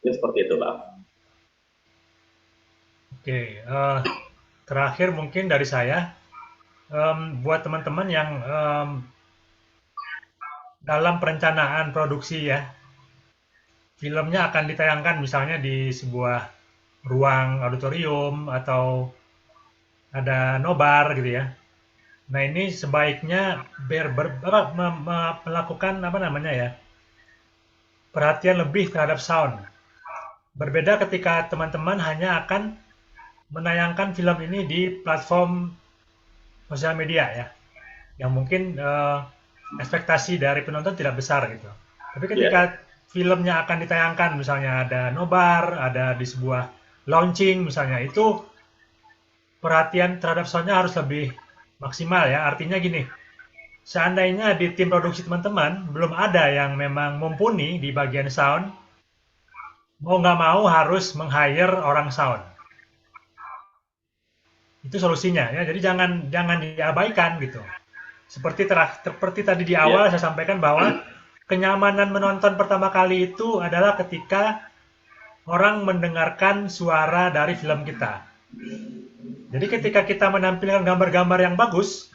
Ini seperti itu, Bang. Oke, terakhir mungkin dari saya, buat teman-teman yang dalam perencanaan produksi ya, filmnya akan ditayangkan misalnya di sebuah ruang auditorium atau ada nobar gitu ya. Nah, ini sebaiknya melakukan perhatian lebih terhadap sound. Berbeda ketika teman-teman hanya akan menayangkan film ini di platform sosial media ya, yang mungkin ekspektasi dari penonton tidak besar gitu. Tapi ketika filmnya akan ditayangkan, misalnya ada nobar, ada di sebuah launching misalnya, itu perhatian terhadap soundnya harus lebih maksimal ya. Artinya gini, seandainya di tim produksi teman-teman belum ada yang memang mumpuni di bagian sound, mau nggak mau harus meng-hire orang sound. Itu solusinya ya. Jadi jangan diabaikan gitu. Seperti tadi di awal saya sampaikan bahwa kenyamanan menonton pertama kali itu adalah ketika orang mendengarkan suara dari film kita. Jadi ketika kita menampilkan gambar-gambar yang bagus,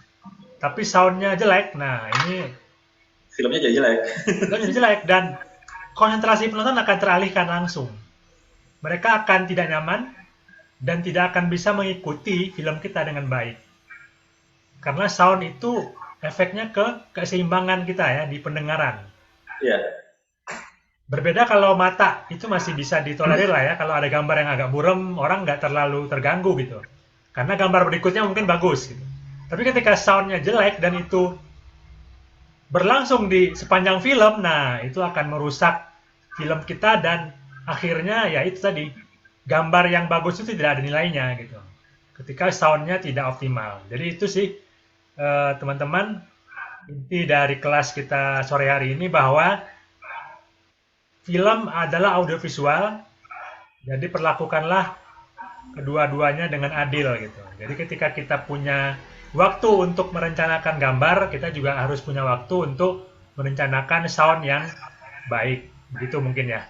tapi soundnya jelek, nah ini filmnya jadi jelek. Filmnya jadi jelek dan konsentrasi penonton akan teralihkan langsung. Mereka akan tidak nyaman dan tidak akan bisa mengikuti film kita dengan baik. Karena sound itu efeknya ke keseimbangan kita ya di pendengaran. Iya. Berbeda kalau mata, itu masih bisa ditolerir lah ya. Kalau ada gambar yang agak buram, orang nggak terlalu terganggu gitu. Karena gambar berikutnya mungkin bagus gitu. Tapi ketika soundnya jelek dan itu berlangsung di sepanjang film, nah itu akan merusak film kita dan akhirnya ya itu tadi, gambar yang bagus itu tidak ada nilainya gitu. Ketika soundnya tidak optimal. Jadi itu sih teman-teman, inti dari kelas kita sore hari ini bahwa film adalah audiovisual, jadi perlakukanlah kedua-duanya dengan adil gitu. Jadi ketika kita punya waktu untuk merencanakan gambar, kita juga harus punya waktu untuk merencanakan sound yang baik. Begitu mungkin ya.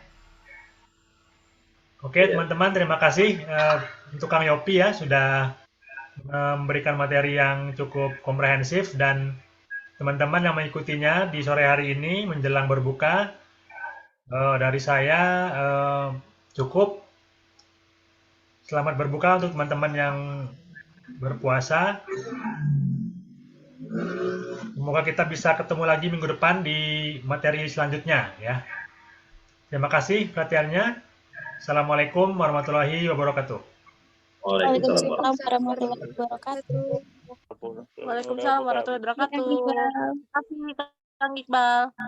Oke teman-teman, terima kasih untuk Kang Yopi ya sudah memberikan materi yang cukup komprehensif, dan teman-teman yang mengikutinya di sore hari ini menjelang berbuka. Dari saya cukup. Selamat berbuka untuk teman-teman yang berpuasa. Semoga kita bisa ketemu lagi minggu depan di materi selanjutnya ya. Terima kasih perhatiannya. Assalamualaikum warahmatullahi wabarakatuh. Waalaikumsalam. Warahmatullahi wabarakatuh. Waalaikumsalam warahmatullahi wabarakatuh. Terima kasih Kang Iqbal.